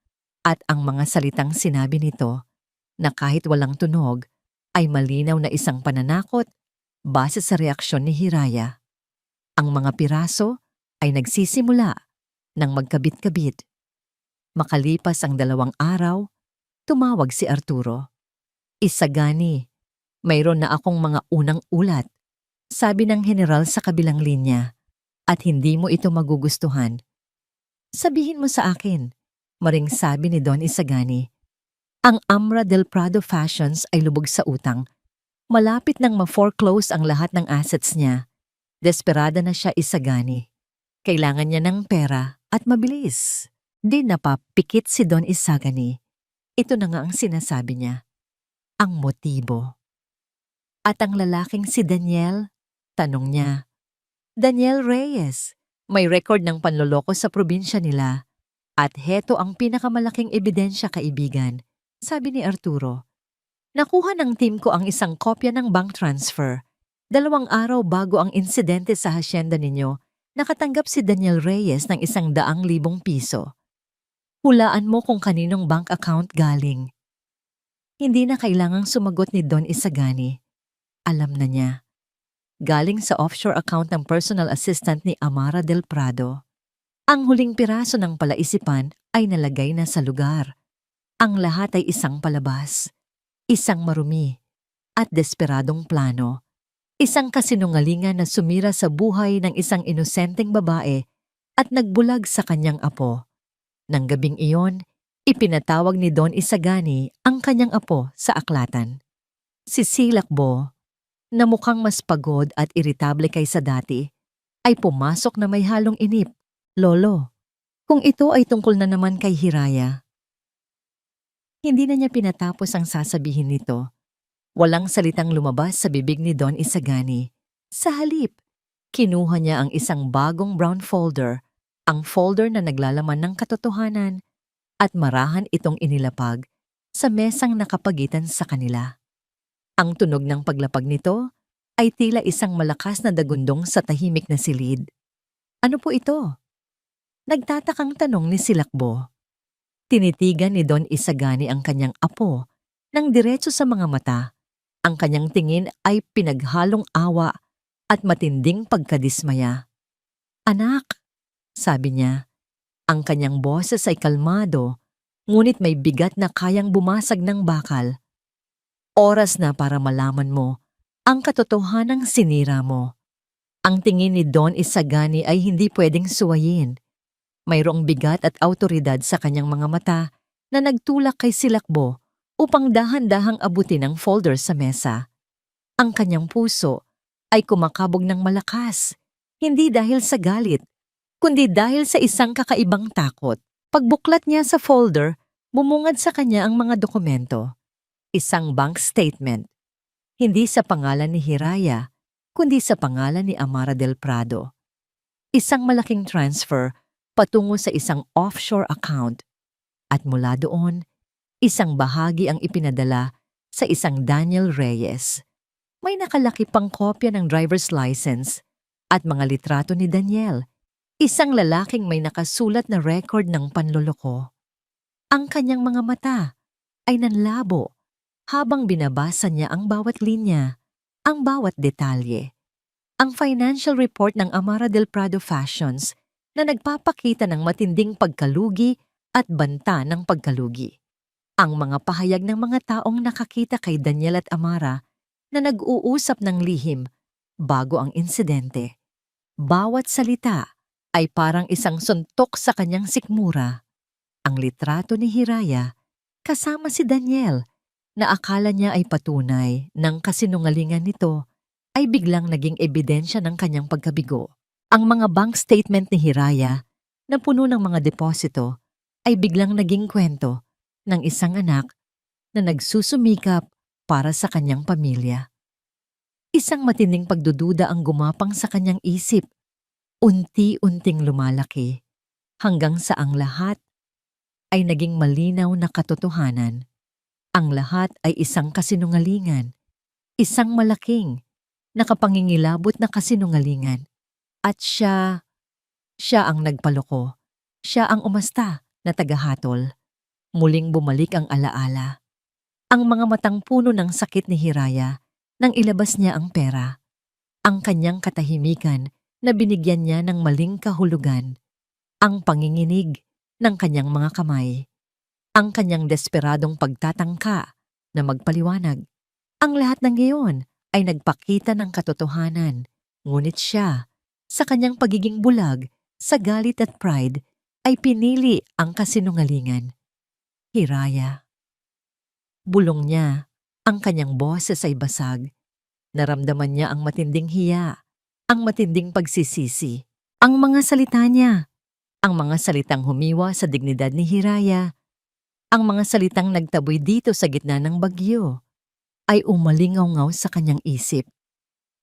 at ang mga salitang sinabi nito na kahit walang tunog ay malinaw na isang pananakot base sa reaksyon ni Hiraya. Ang mga piraso ay nagsisimula ng magkabit-kabit. Makalipas ang 2 araw, tumawag si Arturo. Isagani, mayroon na akong mga unang ulat, sabi ng general sa kabilang linya, at hindi mo ito magugustuhan. Sabihin mo sa akin, maring sabi ni Don Isagani. Ang Amara del Prado Fashions ay lubog sa utang. Malapit nang ma-foreclose ang lahat ng assets niya. Desperada na siya, Isagani. Kailangan niya ng pera at mabilis. Di napapikit si Don Isagani. Ito na nga ang sinasabi niya. Ang motibo. At ang lalaking si Daniel, tanong niya. Daniel Reyes, may record ng panloloko sa probinsya nila. At heto ang pinakamalaking ebidensya, kaibigan, sabi ni Arturo. Nakuha ng team ko ang isang kopya ng bank transfer. 2 araw bago ang insidente sa hacienda ninyo, nakatanggap si Daniel Reyes ng 100,000 piso. Hulaan mo kung kaninong bank account galing. Hindi na kailangang sumagot ni Don Isagani. Alam na niya. Galing sa offshore account ng personal assistant ni Amara del Prado. Ang huling piraso ng palaisipan ay nalagay na sa lugar. Ang lahat ay isang palabas, isang marumi, at desperadong plano. Isang kasinungalingan na sumira sa buhay ng isang inosenteng babae at nagbulag sa kanyang apo. Nang gabing iyon, ipinatawag ni Don Isagani ang kanyang apo sa aklatan. Si Silakbo, na mukhang mas pagod at iritable kaysa dati, ay pumasok na may halong inip. Lolo, kung ito ay tungkol na naman kay Hiraya. Hindi na niya pinatapos ang sasabihin nito. Walang salitang lumabas sa bibig ni Don Isagani. Sa halip, kinuha niya ang isang bagong brown folder, ang folder na naglalaman ng katotohanan at marahan itong inilapag sa mesang nakapagitan sa kanila. Ang tunog ng paglapag nito ay tila isang malakas na dagundong sa tahimik na silid. Ano po ito? Nagtatakang tanong ni Silakbo. Tinitigan ni Don Isagani ang kanyang apo nang diretso sa mga mata. Ang kanyang tingin ay pinaghalong awa at matinding pagkadismaya. Anak, sabi niya, ang kanyang boses ay kalmado, ngunit may bigat na kayang bumasag ng bakal. Oras na para malaman mo ang katotohanang sinira mo. Ang tingin ni Don Isagani ay hindi pwedeng suwayin. Mayroong bigat at awtoridad sa kanyang mga mata na nagtulak kay Silakbo upang dahan-dahang abutin ang folder sa mesa. Ang kanyang puso ay kumakabog ng malakas, hindi dahil sa galit, kundi dahil sa isang kakaibang takot. Pagbuklat niya sa folder, bumungad sa kanya ang mga dokumento. Isang bank statement, hindi sa pangalan ni Hiraya, kundi sa pangalan ni Amara del Prado. Isang malaking transfer patungo sa isang offshore account. At mula doon, isang bahagi ang ipinadala sa isang Daniel Reyes. May nakalaki pang kopya ng driver's license at mga litrato ni Daniel, isang lalaking may nakasulat na record ng panloloko. Ang kanyang mga mata ay nanlabo habang binabasa niya ang bawat linya, ang bawat detalye. Ang financial report ng Amara del Prado Fashions na nagpapakita ng matinding pagkalugi at banta ng pagkalugi. Ang mga pahayag ng mga taong nakakita kay Daniel at Amara na nag-uusap ng lihim bago ang insidente. Bawat salita ay parang isang suntok sa kanyang sikmura. Ang litrato ni Hiraya kasama si Daniel na akala niya ay patunay ng kasinungalingan nito ay biglang naging ebidensya ng kanyang pagkabigo. Ang mga bank statement ni Hiraya na puno ng mga deposito ay biglang naging kwento ng isang anak na nagsusumikap para sa kanyang pamilya. Isang matinding pagdududa ang gumapang sa kanyang isip, unti-unting lumalaki, hanggang sa ang lahat ay naging malinaw na katotohanan. Ang lahat ay isang kasinungalingan, isang malaking, nakapangingilabot na kasinungalingan. At siya ang nagpaloko, siya ang umasta na tagahatol. Muling bumalik ang alaala. Ang mga matang puno ng sakit ni Hiraya nang ilabas niya ang pera. Ang kanyang katahimikan na binigyan niya ng maling kahulugan. Ang panginginig ng kanyang mga kamay. Ang kanyang desperadong pagtatangka na magpaliwanag. Ang lahat ng iyon ay nagpakita ng katotohanan. Ngunit siya, sa kanyang pagiging bulag, sa galit at pride, ay pinili ang kasinungalingan. Hiraya. Bulong niya, ang kanyang boses ay basag. Naramdaman niya ang matinding hiya, ang matinding pagsisisi. Ang mga salita niya, ang mga salitang humiwa sa dignidad ni Hiraya, ang mga salitang nagtaboy dito sa gitna ng bagyo, ay umalingaw-ngaw sa kanyang isip.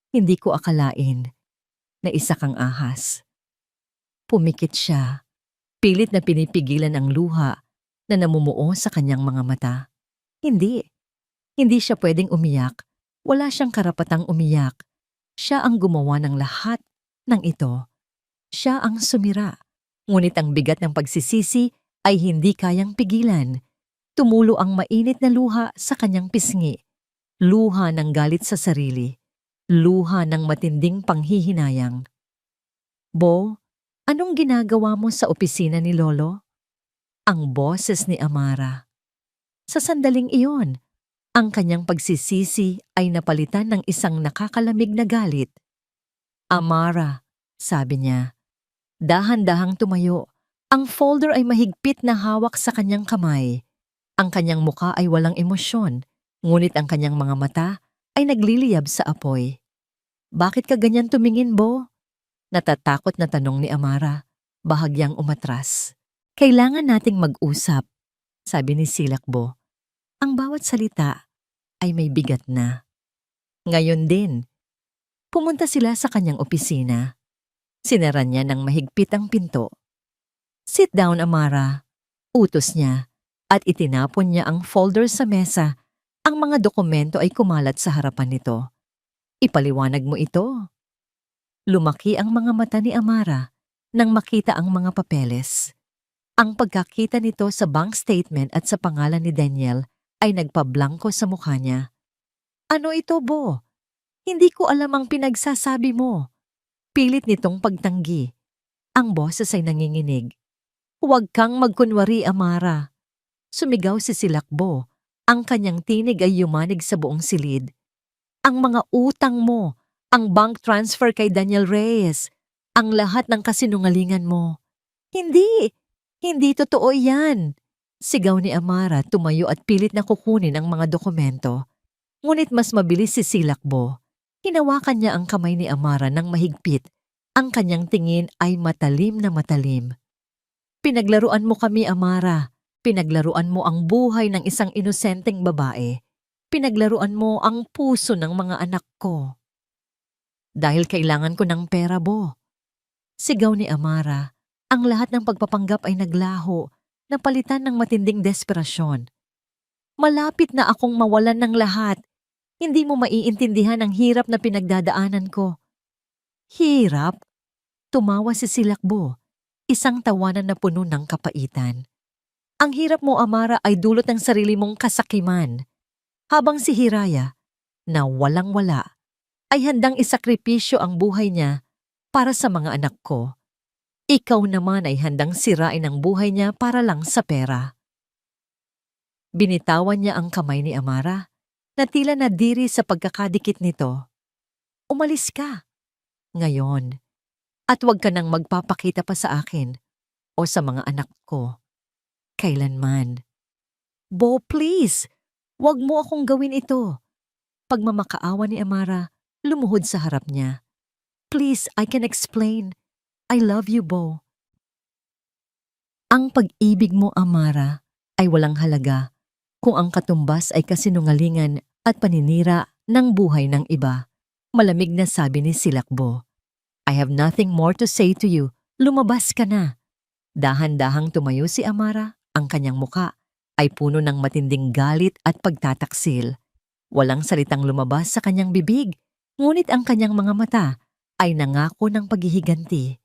Hindi ko akalain na isa kang ahas. Pumikit siya, pilit na pinipigilan ang luha na namumuo sa kanyang mga mata. Hindi siya pwedeng umiyak. Wala siyang karapatang umiyak. Siya ang gumawa ng lahat ng ito. Siya ang sumira. Ngunit ang bigat ng pagsisisi ay hindi kayang pigilan. Tumulo ang mainit na luha sa kanyang pisngi. Luha ng galit sa sarili. Luha ng matinding panghihinayang. Bo, anong ginagawa mo sa opisina ni Lolo? Ang boses ni Amara. Sa sandaling iyon, ang kanyang pagsisisi ay napalitan ng isang nakakalamig na galit. Amara, sabi niya. Dahan-dahang tumayo. Ang folder ay mahigpit na hawak sa kanyang kamay. Ang kanyang muka ay walang emosyon, ngunit ang kanyang mga mata ay nagliliyab sa apoy. Bakit ka ganyan tumingin, Bo? Natatakot na tanong ni Amara, bahagyang umatras. Kailangan nating mag-usap, sabi ni Silakbo. Ang bawat salita ay may bigat na. Ngayon din, pumunta sila sa kanyang opisina. Sinara niya ng mahigpit ang pinto. Sit down, Amara. Utos niya at itinapon niya ang folder sa mesa. Ang mga dokumento ay kumalat sa harapan nito. Ipaliwanag mo ito. Lumaki ang mga mata ni Amara nang makita ang mga papeles. Ang pagkakita nito sa bank statement at sa pangalan ni Daniel ay nagpablangko sa mukha niya. Ano ito, Bo? Hindi ko alam ang pinagsasabi mo. Pilit nitong pagtanggi. Ang boses ay nanginginig. Huwag kang magkunwari, Amara. Sumigaw si Silakbo. Ang kanyang tinig ay yumanig sa buong silid. Ang mga utang mo, ang bank transfer kay Daniel Reyes, ang lahat ng kasinungalingan mo. Hindi! Hindi totoo yan! Sigaw ni Amara, tumayo at pilit na kukunin ang mga dokumento. Ngunit mas mabilis si Silakbo. Hinawakan niya ang kamay ni Amara ng mahigpit. Ang kanyang tingin ay matalim na matalim. Pinaglaruan mo kami, Amara. Pinaglaruan mo ang buhay ng isang inosenteng babae. Pinaglaruan mo ang puso ng mga anak ko. Dahil kailangan ko ng pera, Bo. Sigaw ni Amara. Ang lahat ng pagpapanggap ay naglaho, napalitan ng matinding desperasyon. Malapit na akong mawalan ng lahat. Hindi mo maiintindihan ang hirap na pinagdadaanan ko. Hirap? Tumawa si Silakbo, isang tawanan na puno ng kapaitan. Ang hirap mo, Amara, ay dulot ng sarili mong kasakiman. Habang si Hiraya, na walang-wala, ay handang isakripisyo ang buhay niya para sa mga anak ko. Ikaw naman ay handang sirain ang buhay niya para lang sa pera. Binitawan niya ang kamay ni Amara, na tila nadiri sa pagkakadikit nito. Umalis ka. Ngayon. At huwag ka nang magpapakita pa sa akin o sa mga anak ko. Kailanman. Bo, please! Huwag mo akong gawin ito. Pagmamakaawa ni Amara, lumuhod sa harap niya. Please, I can explain. I love you, Bo. Ang pag-ibig mo, Amara, ay walang halaga kung ang katumbas ay kasinungalingan at paninira ng buhay ng iba. Malamig na sabi ni Silakbo. I have nothing more to say to you. Lumabas ka na. Dahan-dahang tumayo si Amara. Ang kanyang muka ay puno ng matinding galit at pagtataksil. Walang salitang lumabas sa kanyang bibig, ngunit ang kanyang mga mata ay nangako ng paghihiganti.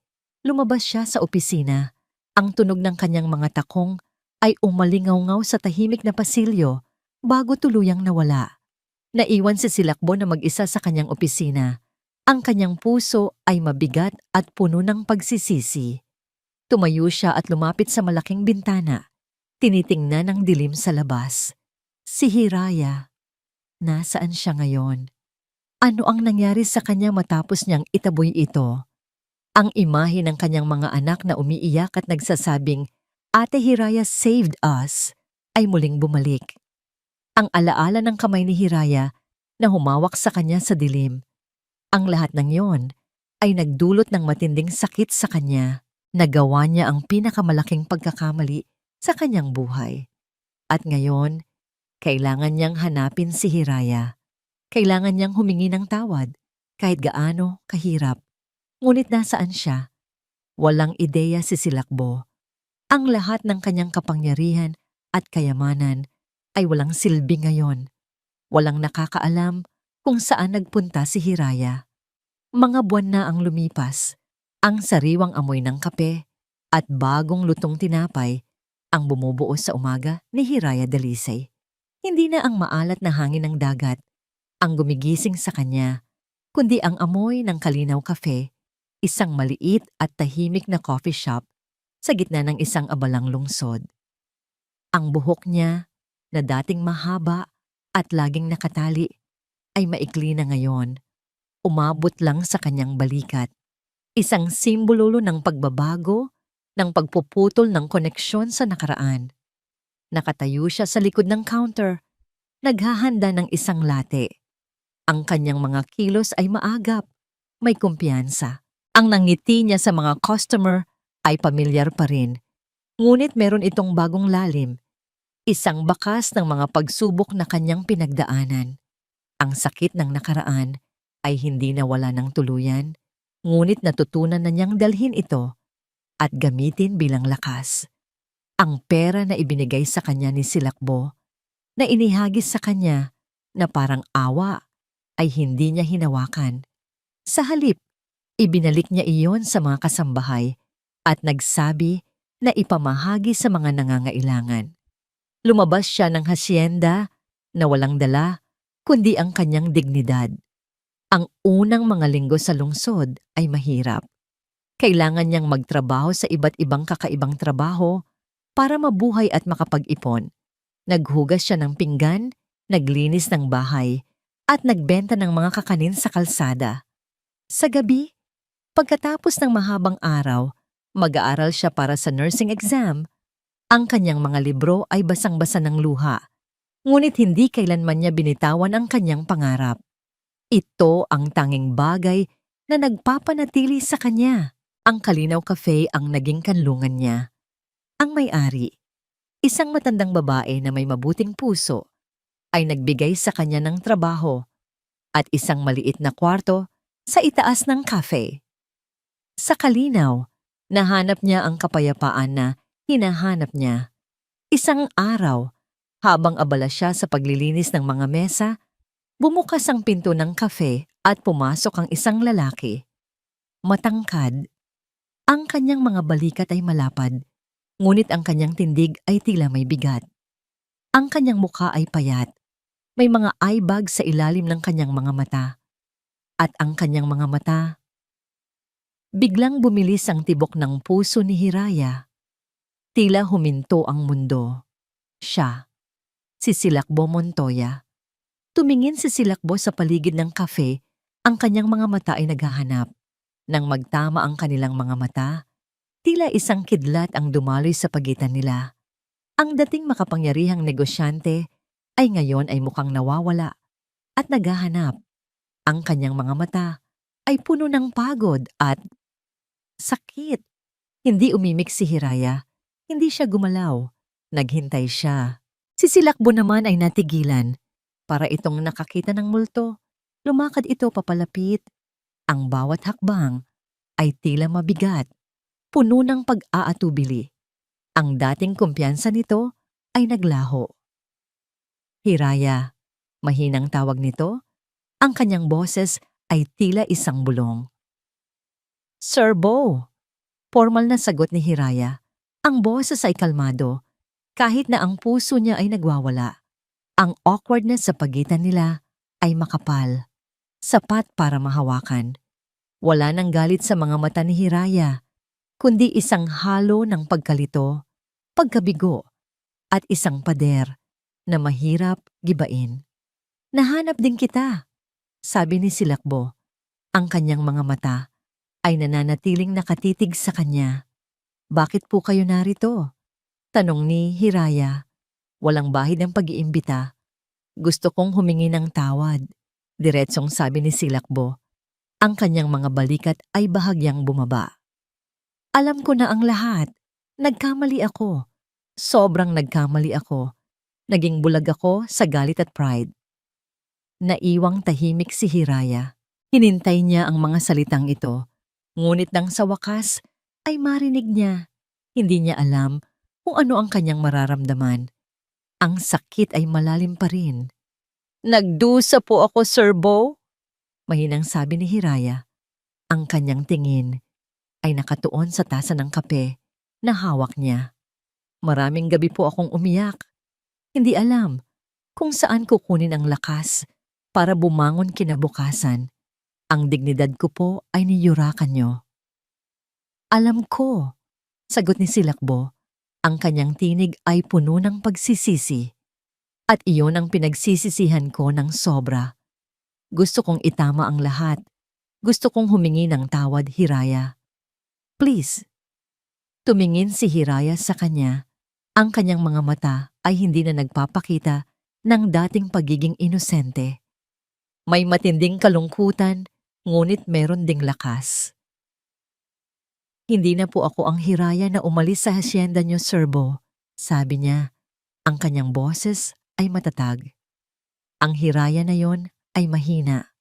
Lumabas siya sa opisina. Ang tunog ng kanyang mga takong ay umalingaw-ngaw sa tahimik na pasilyo bago tuluyang nawala. Naiwan si Silakbo na mag-isa sa kanyang opisina. Ang kanyang puso ay mabigat at puno ng pagsisisi. Tumayo siya at lumapit sa malaking bintana. Tinitingnan ang dilim sa labas. Si Hiraya. Nasaan siya ngayon? Ano ang nangyari sa kanya matapos niyang itaboy ito? Ang imahe ng kanyang mga anak na umiiyak at nagsasabing, Ate Hiraya saved us, ay muling bumalik. Ang alaala ng kamay ni Hiraya na humawak sa kanya sa dilim. Ang lahat ng yon ay nagdulot ng matinding sakit sa kanya. Nagawa niya ang pinakamalaking pagkakamali sa kanyang buhay. At ngayon, kailangan niyang hanapin si Hiraya. Kailangan niyang humingi ng tawad kahit gaano kahirap. Ngunit nasaan siya? Walang ideya si Silakbo. Ang lahat ng kanyang kapangyarihan at kayamanan ay walang silbi ngayon. Walang nakakaalam kung saan nagpunta si Hiraya. Mga buwan na ang lumipas, ang sariwang amoy ng kape at bagong lutong tinapay ang bumubuo sa umaga ni Hiraya Dalisay. Hindi na ang maalat na hangin ng dagat ang gumigising sa kanya, kundi ang amoy ng Kalinaw Cafe, isang maliit at tahimik na coffee shop sa gitna ng isang abalang lungsod. Ang buhok niya, na dating mahaba at laging nakatali, ay maikli na ngayon. Umabot lang sa kanyang balikat. Isang simbolo ng pagbabago, ng pagpuputol ng koneksyon sa nakaraan. Nakatayo siya sa likod ng counter, naghahanda ng isang latte. Ang kanyang mga kilos ay maagap, may kumpiyansa. Ang nangiti niya sa mga customer ay pamilyar pa rin. Ngunit meron itong bagong lalim, isang bakas ng mga pagsubok na kanyang pinagdaanan. Ang sakit ng nakaraan ay hindi nawala ng tuluyan, ngunit natutunan na niyang dalhin ito at gamitin bilang lakas. Ang pera na ibinigay sa kanya ni Silakbo, na inihagis sa kanya na parang awa, ay hindi niya hinawakan. Sa halip, ibinalik niya iyon sa mga kasambahay at nagsabi na ipamahagi sa mga nangangailangan. Lumabas siya ng hasyenda na walang dala kundi ang kanyang dignidad. Ang unang mga linggo sa lungsod ay mahirap. Kailangan niyang magtrabaho sa iba't ibang kakaibang trabaho para mabuhay at makapag-ipon. Naghugas siya ng pinggan, naglinis ng bahay, at nagbenta ng mga kakanin sa kalsada. Sa gabi, pagkatapos ng mahabang araw, mag-aaral siya para sa nursing exam. Ang kanyang mga libro ay basang-basa ng luha, ngunit hindi kailanman niya binitawan ang kanyang pangarap. Ito ang tanging bagay na nagpapanatili sa kanya. Ang Kalinaw Cafe ang naging kanlungan niya. Ang may-ari, isang matandang babae na may mabuting puso, ay nagbigay sa kanya ng trabaho at isang maliit na kwarto sa itaas ng cafe. Sa Kalinaw, nahanap niya ang kapayapaan na hinahanap niya. Isang araw, habang abala siya sa paglilinis ng mga mesa, bumukas ang pinto ng cafe at pumasok ang isang lalaki. Matangkad. Ang kanyang mga balikat ay malapad, ngunit ang kanyang tindig ay tila may bigat. Ang kanyang mukha ay payat. May mga eye bag sa ilalim ng kanyang mga mata. At ang kanyang mga mata, biglang bumilis ang tibok ng puso ni Hiraya. Tila huminto ang mundo. Siya, si Silakbo Montoya. Tumingin si Silakbo sa paligid ng cafe, ang kanyang mga mata ay naghahanap. Nang magtama ang kanilang mga mata, tila isang kidlat ang dumaloy sa pagitan nila. Ang dating makapangyarihang negosyante ay ngayon ay mukhang nawawala at naghahanap. Ang kanyang mga mata ay puno ng pagod at sakit. Hindi umimik si Hiraya. Hindi siya gumalaw. Naghintay siya. Si Silakbo naman ay natigilan. Para itong nakakita ng multo, lumakad ito papalapit. Ang bawat hakbang ay tila mabigat, puno ng pag-aatubili. Ang dating kumpiyansa nito ay naglaho. Hiraya, mahinang tawag nito. Ang kanyang boses ay tila isang bulong. Sir Bo, formal na sagot ni Hiraya. Ang boses ay kalmado, kahit na ang puso niya ay nagwawala. Ang awkwardness sa pagitan nila ay makapal, sapat para mahawakan. Wala nang galit sa mga mata ni Hiraya, kundi isang halo ng pagkalito, pagkabigo, at isang pader na mahirap gibain. Nahanap din kita, sabi ni Silakbo. Ang kanyang mga mata ay nananatiling nakatitig sa kanya. Bakit po kayo narito? Tanong ni Hiraya. Walang bahid ng pag-iimbita. Gusto kong humingi ng tawad, diretsong sabi ni Silakbo. Ang kanyang mga balikat ay bahagyang bumaba. Alam ko na ang lahat. Nagkamali ako. Sobrang nagkamali ako. Naging bulag ako sa galit at pride. Naiwang tahimik si Hiraya. Hinintay niya ang mga salitang ito. Ngunit nang sa wakas ay marinig niya. Hindi niya alam kung ano ang kanyang mararamdaman. Ang sakit ay malalim pa rin. Nagdusa po ako, Sir Bo, mahinang sabi ni Hiraya. Ang kanyang tingin ay nakatuon sa tasa ng kape na hawak niya. Maraming gabi po akong umiyak. Hindi alam kung saan kukunin ang lakas para bumangon kinabukasan. Ang dignidad ko po ay niyurakan niyo. Alam ko, sagot ni Silakbo. Ang kanyang tinig ay puno ng pagsisisi. At iyon ang pinagsisisihan ko ng sobra. Gusto kong itama ang lahat. Gusto kong humingi ng tawad, Hiraya. Please. Tumingin si Hiraya sa kanya. Ang kanyang mga mata ay hindi na nagpapakita ng dating pagiging inosente. May matinding kalungkutan, ngunit meron ding lakas. Hindi na po ako ang Hiraya na umalis sa hasyenda niyo, Sir Bo, sabi niya. Ang kanyang boses ay matatag. Ang Hiraya na yon ay mahina.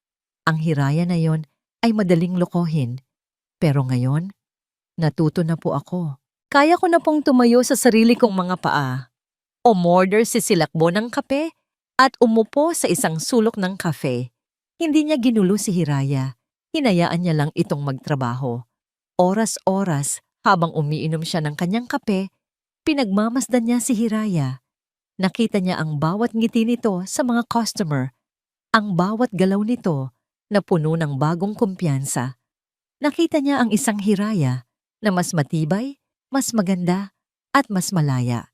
Ang Hiraya na yon ay madaling lokohin. Pero ngayon, Natuto na po ako. Kaya ko na pong tumayo sa sarili kong mga paa. Umorder si Silakbo ng kape at umupo sa isang sulok ng kafe. Hindi niya ginulo si Hiraya. Hinayaan niya lang itong magtrabaho. Oras-oras habang umiinom siya ng kanyang kape, pinagmamasdan niya si Hiraya. Nakita niya ang bawat ngiti nito sa mga customer, ang bawat galaw nito na puno ng bagong kumpiyansa. Nakita niya ang isang Hiraya na mas matibay, mas maganda, at mas malaya.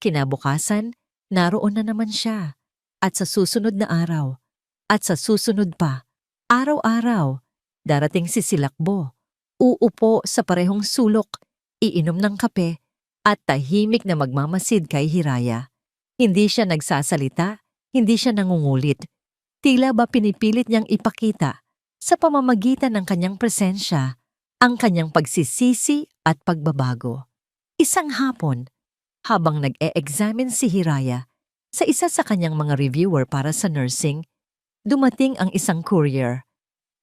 Kinabukasan, naroon na naman siya. At sa susunod na araw, at sa susunod pa, araw-araw, darating si Silakbo. Uupo sa parehong sulok, iinom ng kape, at tahimik na magmamasid kay Hiraya. Hindi siya nagsasalita, hindi siya nangungulit. Tila ba pinipilit niyang ipakita sa pamamagitan ng kanyang presensya ang kanyang pagsisisi at pagbabago. Isang hapon, habang nag-e-examine si Hiraya sa isa sa kanyang mga reviewer para sa nursing, dumating ang isang courier.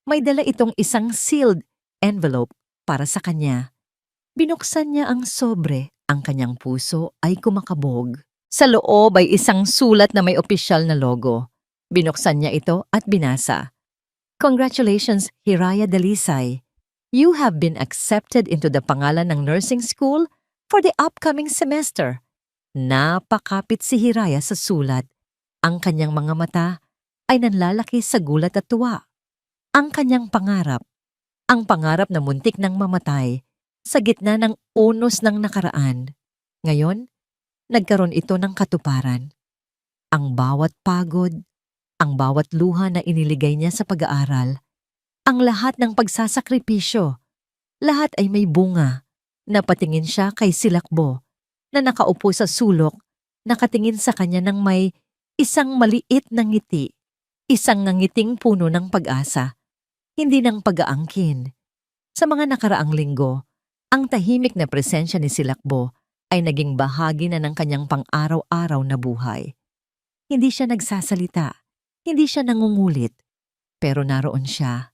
May dala itong isang sealed envelope para sa kanya. Binuksan niya ang sobre, ang kanyang puso ay kumakabog. Sa loob ay isang sulat na may opisyal na logo. Binuksan niya ito at binasa. Congratulations, Hiraya Dalisay. You have been accepted into the pangalan ng nursing school for the upcoming semester. Napakapit si Hiraya sa sulat. Ang kanyang mga mata ay nanlalaki sa gulat at tuwa. Ang kanyang pangarap, ang pangarap na muntik nang mamatay sa gitna ng unos ng nakaraan. Ngayon, nagkaroon ito ng katuparan. Ang bawat pagod, ang bawat luha na iniligay niya sa pag-aaral, ang lahat ng pagsasakripisyo, lahat ay may bunga. Napatingin siya kay Silakbo na nakaupo sa sulok, nakatingin sa kanya ng may isang maliit na ngiti, isang ngangiting puno ng pag-asa, hindi ng pag-aangkin. Sa mga nakaraang linggo, ang tahimik na presensya ni Silakbo ay naging bahagi na ng kanyang pang-araw-araw na buhay. Hindi siya nagsasalita, hindi siya nangungulit, pero naroon siya,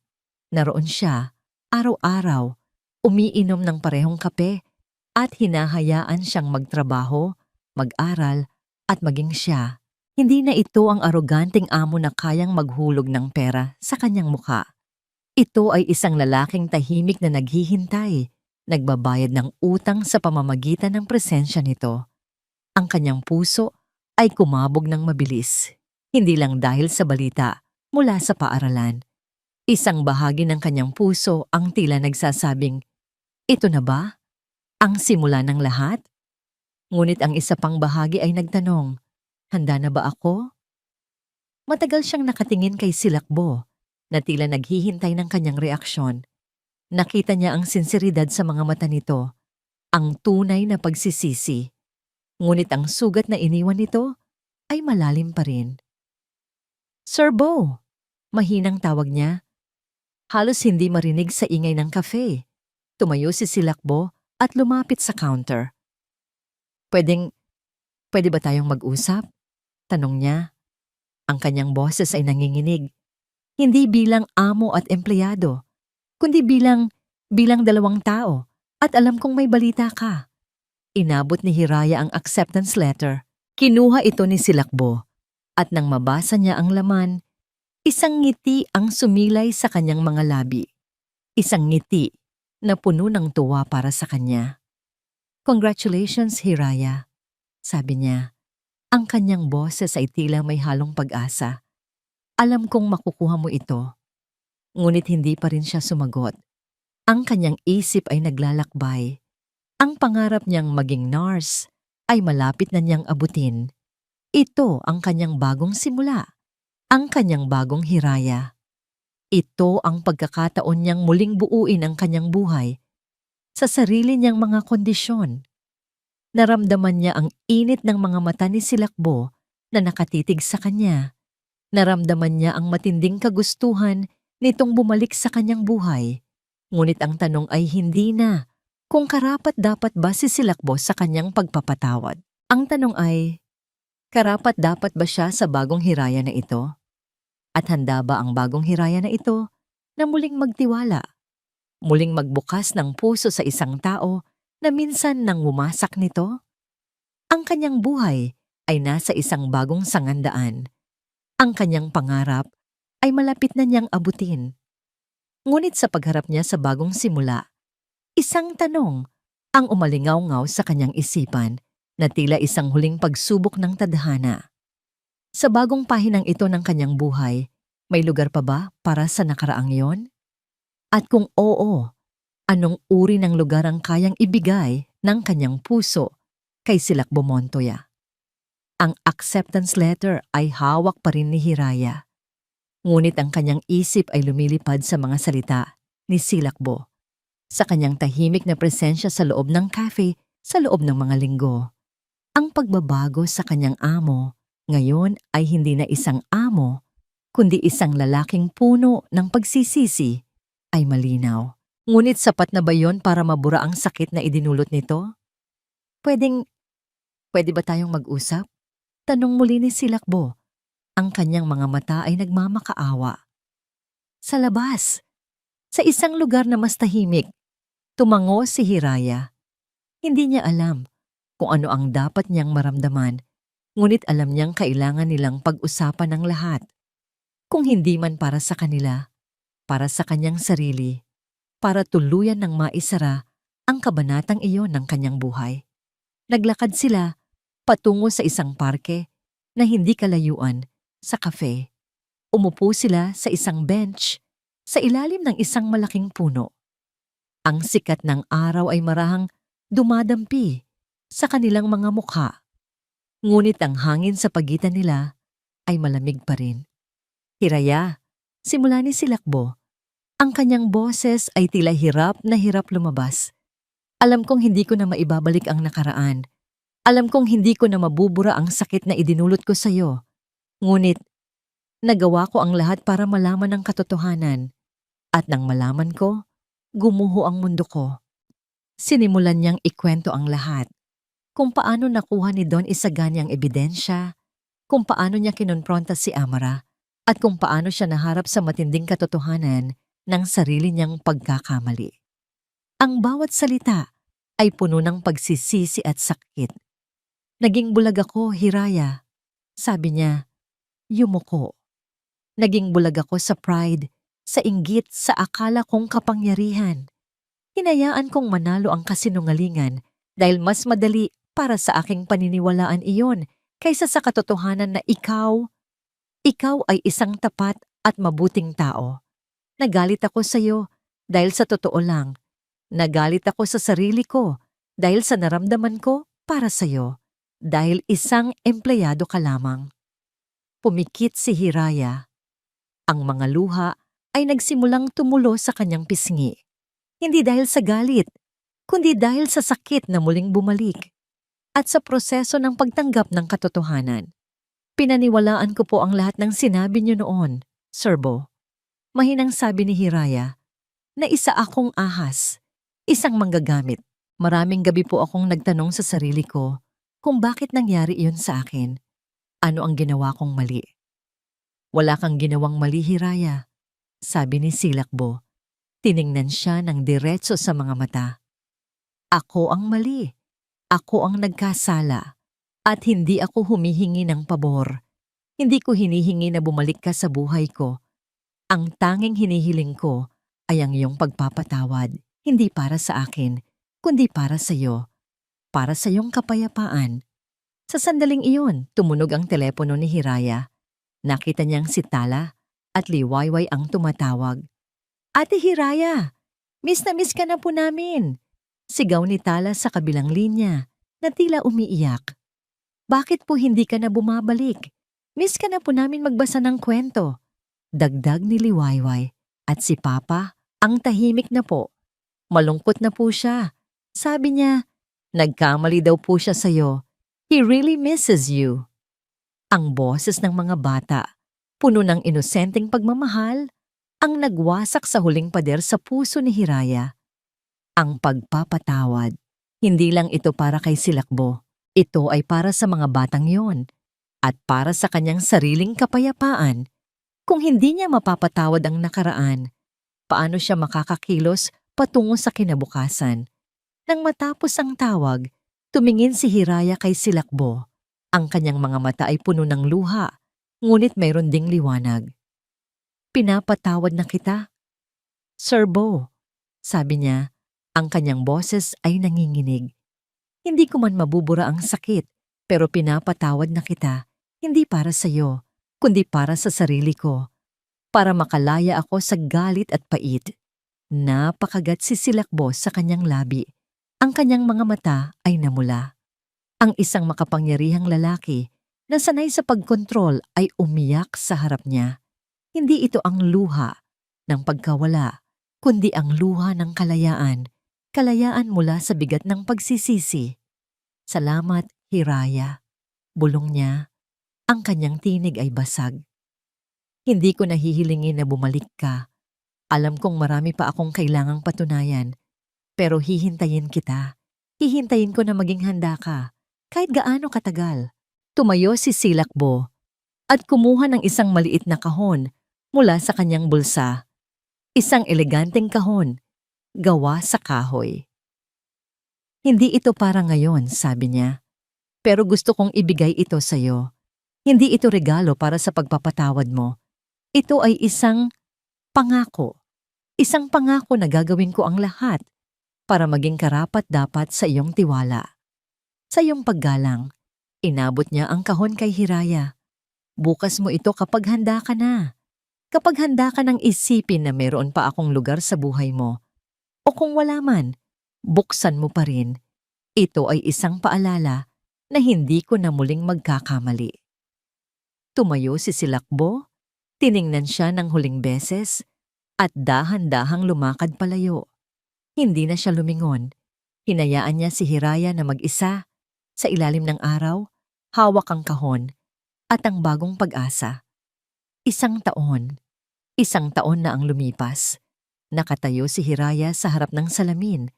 araw-araw, umiinom ng parehong kape at hinahayaan siyang magtrabaho, mag-aral at maging siya. Hindi na ito ang aroganteng amo na kayang maghulog ng pera sa kanyang mukha. Ito ay isang lalaking tahimik na naghihintay, nagbabayad ng utang sa pamamagitan ng presensya nito. Ang kanyang puso ay kumabog ng mabilis, hindi lang dahil sa balita mula sa paaralan. Isang bahagi ng kanyang puso ang tila nagsasabing, "Ito na ba? Ang simula ng lahat?" Ngunit ang isa pang bahagi ay nagtanong, "Handa na ba ako?" Matagal siyang nakatingin kay Silakbo, na tila naghihintay ng kanyang reaksyon. Nakita niya ang sinseridad sa mga mata nito, ang tunay na pagsisisi. Ngunit ang sugat na iniwan nito ay malalim pa rin. "Sir Bo," mahinang tawag niya. Halos hindi marinig sa ingay ng kafe. Tumayo si Silakbo at lumapit sa counter. Pwede ba tayong mag-usap?" Tanong niya. Ang kanyang boses ay nanginginig. Hindi bilang amo at empleyado, kundi bilang dalawang tao, at alam kong may balita ka. Inabot ni Hiraya ang acceptance letter. Kinuha ito ni Silakbo, at nang mabasa niya ang laman, isang ngiti ang sumilay sa kanyang mga labi. Isang ngiti na puno ng tuwa para sa kanya. "Congratulations, Hiraya," sabi niya. Ang kanyang boses ay tila may halong pag-asa. "Alam kong makukuha mo ito." Ngunit hindi pa rin siya sumagot. Ang kanyang isip ay naglalakbay. Ang pangarap niyang maging nurse ay malapit na niyang abutin. Ito ang kanyang bagong simula, ang kanyang bagong Hiraya. Ito ang pagkakataon niyang muling buuin ang kanyang buhay sa sarili niyang mga kondisyon. Naramdaman niya ang init ng mga mata ni Silakbo na nakatitig sa kanya. Naramdaman niya ang matinding kagustuhan nitong bumalik sa kanyang buhay. Ngunit ang tanong ay hindi na kung karapat-dapat ba si Silakbo sa kanyang pagpapatawad. Ang tanong ay, karapat-dapat ba siya sa bagong Hiraya na ito? At handa ba ang bagong Hiraya na ito na muling magtiwala, Muling magbukas ng puso sa isang tao na minsan nang wumasak nito? Ang kanyang buhay ay nasa isang bagong sangandaan. Ang kanyang pangarap ay malapit na niyang abutin. Ngunit sa pagharap niya sa bagong simula, isang tanong ang umalingaw-ngaw sa kanyang isipan na tila isang huling pagsubok ng tadhana. Sa bagong pahinang ito ng kanyang buhay, may lugar pa ba para sa nakaraang yon? At kung oo, anong uri ng lugar ang kayang ibigay ng kanyang puso kay Silakbo Montoya? Ang acceptance letter ay hawak pa rin ni Hiraya. Ngunit ang kanyang isip ay lumilipad sa mga salita ni Silakbo, sa kanyang tahimik na presensya sa loob ng cafe sa loob ng mga linggo. Ang pagbabago sa kanyang amo ngayon ay hindi na isang amo, kundi isang lalaking puno ng pagsisisi ay malinaw. Ngunit sapat na ba yon para mabura ang sakit na idinulot nito? Pwede ba tayong mag-usap? Tanong muli ni Silakbo. Ang kanyang mga mata ay nagmamakaawa. Sa labas, sa isang lugar na mas tahimik, tumango si Hiraya. Hindi niya alam kung ano ang dapat niyang maramdaman, ngunit alam niyang kailangan nilang pag-usapan ng lahat. Kung hindi man para sa kanila, para sa kanyang sarili, para tuluyan ng maisara ang kabanatang iyon ng kanyang buhay. Naglakad sila patungo sa isang parke na hindi kalayuan sa kafe. Umupo sila sa isang bench sa ilalim ng isang malaking puno. Ang sikat ng araw ay marahang dumadampi sa kanilang mga mukha. Ngunit ang hangin sa pagitan nila ay malamig pa rin. Hiraya, simula ni Silakbo. Ang kanyang boses ay tila hirap na hirap lumabas. Alam kong hindi ko na maibabalik ang nakaraan. Alam kong hindi ko na mabubura ang sakit na idinulot ko sa iyo. Ngunit, nagawa ko ang lahat para malaman ang katotohanan. At nang malaman ko, gumuho ang mundo ko. Sinimulan niyang ikwento ang lahat. Kung paano nakuha ni Don Isagan ang ebidensya, kung paano niya kinonpronta si Amara, at kung paano siya naharap sa matinding katotohanan ng sarili niyang pagkakamali. Ang bawat salita ay puno ng pagsisisi at sakit. Naging bulag ako, Hiraya. Sabi niya, yumuko. Naging bulag ako sa pride, sa inggit, sa akala kong kapangyarihan. Hinayaan kong manalo ang kasinungalingan dahil mas madali para sa aking paniniwalaan iyon kaysa sa katotohanan na ikaw ay isang tapat at mabuting tao. Nagalit ako sa iyo dahil sa totoo lang. Nagalit ako sa sarili ko dahil sa naramdaman ko para sa iyo. Dahil isang empleyado ka lamang. Pumikit si Hiraya. Ang mga luha ay nagsimulang tumulo sa kanyang pisngi. Hindi dahil sa galit, kundi dahil sa sakit na muling bumalik. At sa proseso ng pagtanggap ng katotohanan. Pinaniwalaan ko po ang lahat ng sinabi niyo noon, Sir Bo. Mahinang sabi ni Hiraya na isa akong ahas, isang manggagamit. Maraming gabi po akong nagtanong sa sarili ko kung bakit nangyari iyon sa akin. Ano ang ginawa kong mali? Wala kang ginawang mali, Hiraya, sabi ni Silakbo. Tiningnan siya ng diretso sa mga mata. Ako ang mali. Ako ang nagkasala. At hindi ako humihingi ng pabor. Hindi ko hinihingi na bumalik ka sa buhay ko. Ang tanging hinihiling ko ay ang iyong pagpapatawad, hindi para sa akin, kundi para sa iyo. Para sa iyong kapayapaan. Sa sandaling iyon, tumunog ang telepono ni Hiraya. Nakita niyang si Tala at Liwayway ang tumatawag. Ate Hiraya, miss na miss ka na po namin. Sigaw ni Tala sa kabilang linya na tila umiiyak. Bakit po hindi ka na bumabalik? Miss ka na po namin magbasa ng kwento. Dagdag ni Liwayway at si Papa ang tahimik na po. Malungkot na po siya. Sabi niya, nagkamali daw po siya sa'yo. He really misses you. Ang boses ng mga bata, puno ng inosenteng pagmamahal, ang nagwasak sa huling pader sa puso ni Hiraya. Ang pagpapatawad, hindi lang ito para kay Silakbo. Ito ay para sa mga batang yon at para sa kanyang sariling kapayapaan. Kung hindi niya mapapatawad ang nakaraan, paano siya makakakilos patungo sa kinabukasan. Nang matapos ang tawag, tumingin si Hiraya kay Silakbo. Ang kanyang mga mata ay puno ng luha, ngunit mayroon ding liwanag. Pinapatawad na kita, Sir Bo, sabi niya. Ang kanyang boses ay nanginginig. Hindi ko man mabubura ang sakit, pero pinapatawad na kita, hindi para sa iyo, kundi para sa sarili ko. Para makalaya ako sa galit at pait. Napakagat si Silakbo sa kanyang labi. Ang kanyang mga mata ay namula. Ang isang makapangyarihang lalaki na sanay sa pagkontrol ay umiyak sa harap niya. Hindi ito ang luha ng pagkawala, kundi ang luha ng kalayaan. Kalayaan mula sa bigat ng pagsisisi. Salamat, Hiraya. Bulong niya. Ang kanyang tinig ay basag. Hindi ko nahihilingin na bumalik ka. Alam kong marami pa akong kailangang patunayan. Pero hihintayin kita. Hihintayin ko na maging handa ka. Kahit gaano katagal. Tumayo si Silakbo at kumuha ng isang maliit na kahon mula sa kanyang bulsa. Isang eleganteng kahon, gawa sa kahoy. Hindi ito para ngayon, sabi niya. Pero gusto kong ibigay ito sa iyo. Hindi ito regalo para sa pagpapatawad mo. Ito ay isang pangako. Isang pangako na gagawin ko ang lahat para maging karapat-dapat sa iyong tiwala. Sa iyong paggalang, inabot niya ang kahon kay Hiraya. Bukas mo ito kapag handa ka na. Kapag handa ka nang isipin na mayroon pa akong lugar sa buhay mo. O kung wala man, buksan mo pa rin. Ito ay isang paalala na hindi ko na muling magkakamali. Tumayo si Silakbo, tiningnan siya ng huling beses, at dahan-dahang lumakad palayo. Hindi na siya lumingon. Hinayaan niya si Hiraya na mag-isa. Sa ilalim ng araw, hawak ang kahon at ang bagong pag-asa. Isang taon na ang lumipas. Nakatayo si Hiraya sa harap ng salamin.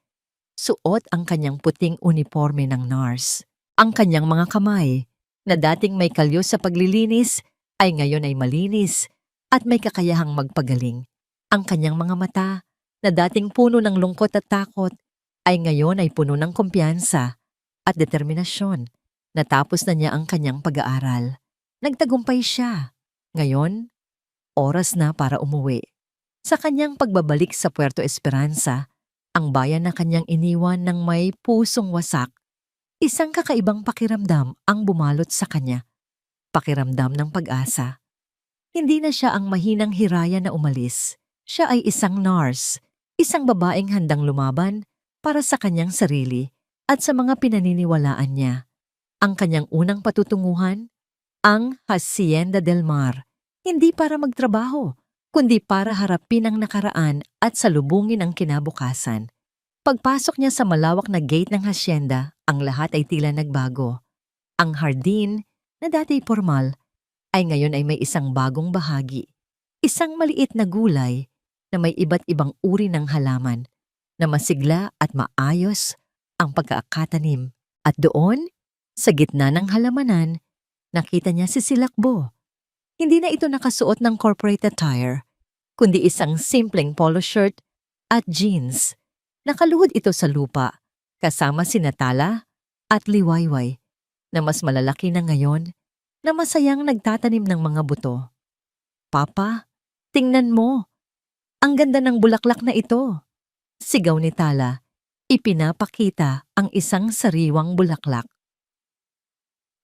Suot ang kanyang puting uniforme ng nurse. Ang kanyang mga kamay, na dating may kalyo sa paglilinis, ay ngayon ay malinis at may kakayahang magpagaling. Ang kanyang mga mata, na dating puno ng lungkot at takot, ay ngayon ay puno ng kumpiyansa at determinasyon. Natapos na niya ang kanyang pag-aaral. Nagtagumpay siya. Ngayon, oras na para umuwi. Sa kanyang pagbabalik sa Puerto Esperanza, ang bayan na kanyang iniwan ng may pusong wasak, isang kakaibang pakiramdam ang bumalot sa kanya. Pakiramdam ng pag-asa. Hindi na siya ang mahinang Hiraya na umalis. Siya ay isang nurse, isang babaeng handang lumaban para sa kanyang sarili at sa mga pinaniniwalaan niya. Ang kanyang unang patutunguhan, ang Hacienda del Mar, hindi para magtrabaho, kundi para harapin ang nakaraan at salubungin ang kinabukasan. Pagpasok niya sa malawak na gate ng hacienda, ang lahat ay tila nagbago. Ang hardin, na dati formal, ay ngayon ay may isang bagong bahagi. Isang maliit na gulay na may iba't ibang uri ng halaman na masigla at maayos ang pagkakatanim. At doon, sa gitna ng halamanan, nakita niya si Silakbo. Hindi na ito nakasuot ng corporate attire, kundi isang simpleng polo shirt at jeans. Nakaluhod ito sa lupa, kasama si Natala at Liwayway, na mas malalaki na ngayon, na masayang nagtatanim ng mga buto. Papa, tingnan mo! Ang ganda ng bulaklak na ito! Sigaw ni Tala, ipinapakita ang isang sariwang bulaklak.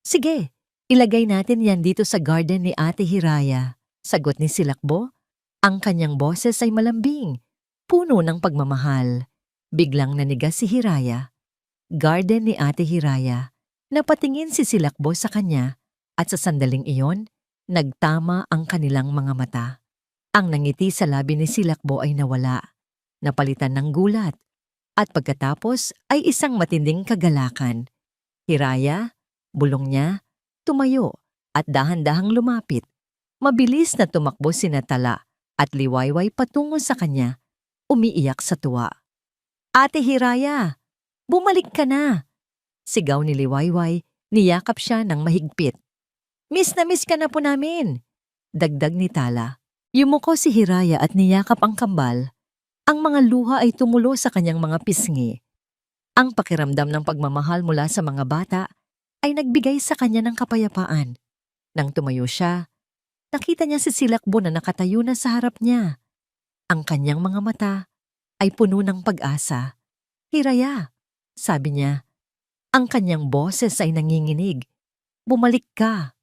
Sige, ilagay natin yan dito sa garden ni Ate Hiraya. Sagot ni Silakbo. Ang kanyang boses ay malambing, puno ng pagmamahal. Biglang nanigas si Hiraya. Garden ni Ate Hiraya. Napatingin si Silakbo sa kanya at sa sandaling iyon, nagtama ang kanilang mga mata. Ang nangiti sa labi ni Silakbo ay nawala. Napalitan ng gulat. At pagkatapos ay isang matinding kagalakan. Hiraya, bulong niya, tumayo at dahan-dahang lumapit. Mabilis na tumakbo si Natala at Liwayway patungo sa kanya, umiiyak sa tuwa. Ate Hiraya, bumalik ka na! Sigaw ni Liwayway, niyakap siya ng mahigpit. Miss na miss ka na po namin! Dagdag ni Tala. Yumuko si Hiraya at niyakap ang kambal. Ang mga luha ay tumulo sa kanyang mga pisngi. Ang pakiramdam ng pagmamahal mula sa mga bata ay nagbigay sa kanya ng kapayapaan. Nang tumayo siya, nakita niya si Silakbo na nakatayo na sa harap niya. Ang kanyang mga mata ay puno ng pag-asa. "Hiraya," sabi niya. Ang kanyang boses ay nanginginig. "Bumalik ka."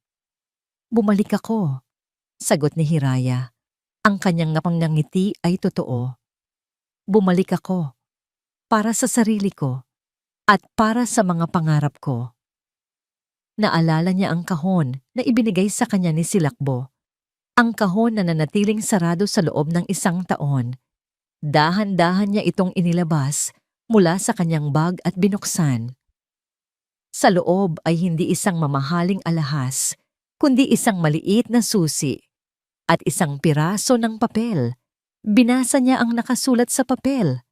"Bumalik ako," sagot ni Hiraya. Ang kanyang ngiti ay totoo. "Bumalik ako para sa sarili ko at para sa mga pangarap ko." Naalala niya ang kahon na ibinigay sa kanya ni Silakbo. Ang kahon na nanatiling sarado sa loob ng 1 taon. Dahan-dahan niya itong inilabas mula sa kanyang bag at binuksan. Sa loob ay hindi isang mamahaling alahas, kundi isang maliit na susi at isang piraso ng papel. Binasa niya ang nakasulat sa papel.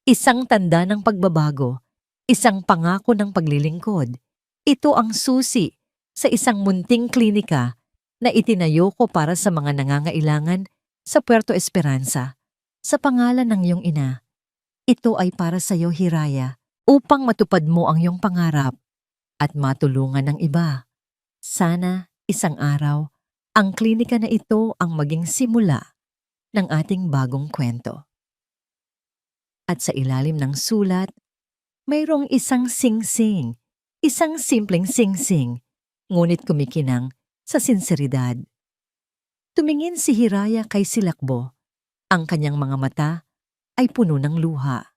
Isang tanda ng pagbabago, isang pangako ng paglilingkod. Ito ang susi sa isang munting klinika na itinayo ko para sa mga nangangailangan sa Puerto Esperanza. Sa pangalan ng iyong ina, ito ay para sa iyo, Hiraya, upang matupad mo ang iyong pangarap at matulungan ng iba. Sana isang araw, ang klinika na ito ang maging simula ng ating bagong kwento. At sa ilalim ng sulat, mayroong isang singsing, isang simpleng singsing, ngunit kumikinang sa sinseridad. Tumingin si Hiraya kay Silakbo. Ang kanyang mga mata ay puno ng luha.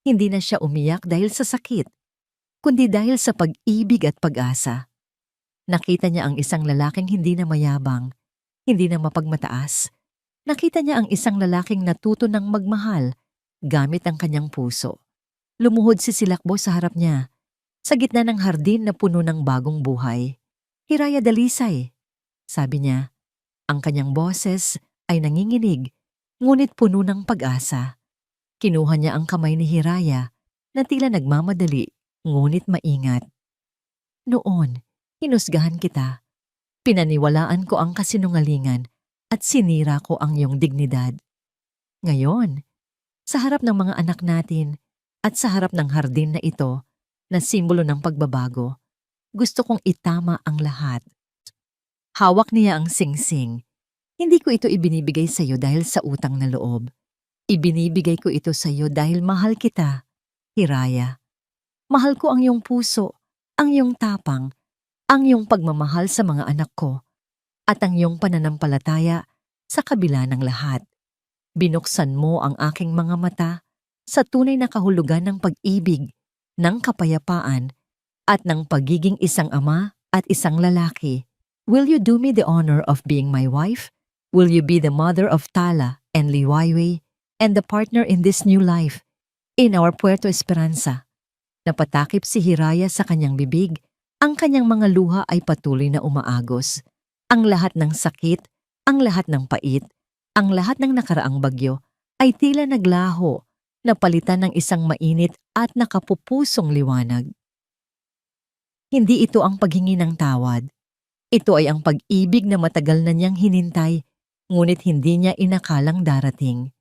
Hindi na siya umiyak dahil sa sakit, kundi dahil sa pag-ibig at pag-asa. Nakita niya ang isang lalaking hindi na mayabang, hindi na mapagmataas. Nakita niya ang isang lalaking natuto ng magmahal gamit ang kanyang puso. Lumuhod si Silakbo sa harap niya, sa gitna ng hardin na puno ng bagong buhay. "Hiraya Dalisay," sabi niya. Ang kanyang boses ay nanginginig, ngunit puno ng pag-asa. Kinuha niya ang kamay ni Hiraya na tila nagmamadali, ngunit maingat. "Noon, hinusgahan kita. Pinaniwalaan ko ang kasinungalingan at sinira ko ang iyong dignidad. Ngayon, sa harap ng mga anak natin at sa harap ng hardin na ito na simbolo ng pagbabago, gusto kong itama ang lahat." Hawak niya ang singsing. "Hindi ko ito ibinibigay sa iyo dahil sa utang na loob. Ibinibigay ko ito sa iyo dahil mahal kita, Hiraya. Mahal ko ang iyong puso, ang iyong tapang, ang iyong pagmamahal sa mga anak ko, at ang iyong pananampalataya sa kabila ng lahat. Binuksan mo ang aking mga mata sa tunay na kahulugan ng pag-ibig, ng kapayapaan, at ng pagiging isang ama at isang lalaki. Will you do me the honor of being my wife? Will you be the mother of Tala and Liwayway and the partner in this new life, in our Puerto Esperanza?" Napatakip si Hiraya sa kanyang bibig. Ang kanyang mga luha ay patuloy na umaagos. Ang lahat ng sakit, ang lahat ng pait, ang lahat ng nakaraang bagyo ay tila naglaho, napalitan ng isang mainit at nakapupusong liwanag. Hindi ito ang paghingi ng tawad. Ito ay ang pag-ibig na matagal na niyang hinintay, ngunit hindi niya inakalang darating.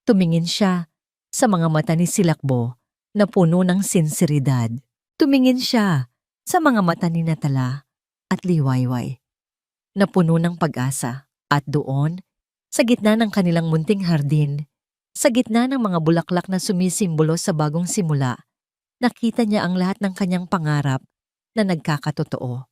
Tumingin siya sa mga mata ni Silakbo na puno ng sinseridad. Tumingin siya sa mga mata ni Natala at Liwayway na puno ng pag-asa. At doon, sa gitna ng kanilang munting hardin, sa gitna ng mga bulaklak na sumisimbolo sa bagong simula, nakita niya ang lahat ng kanyang pangarap na nagkakatotoo.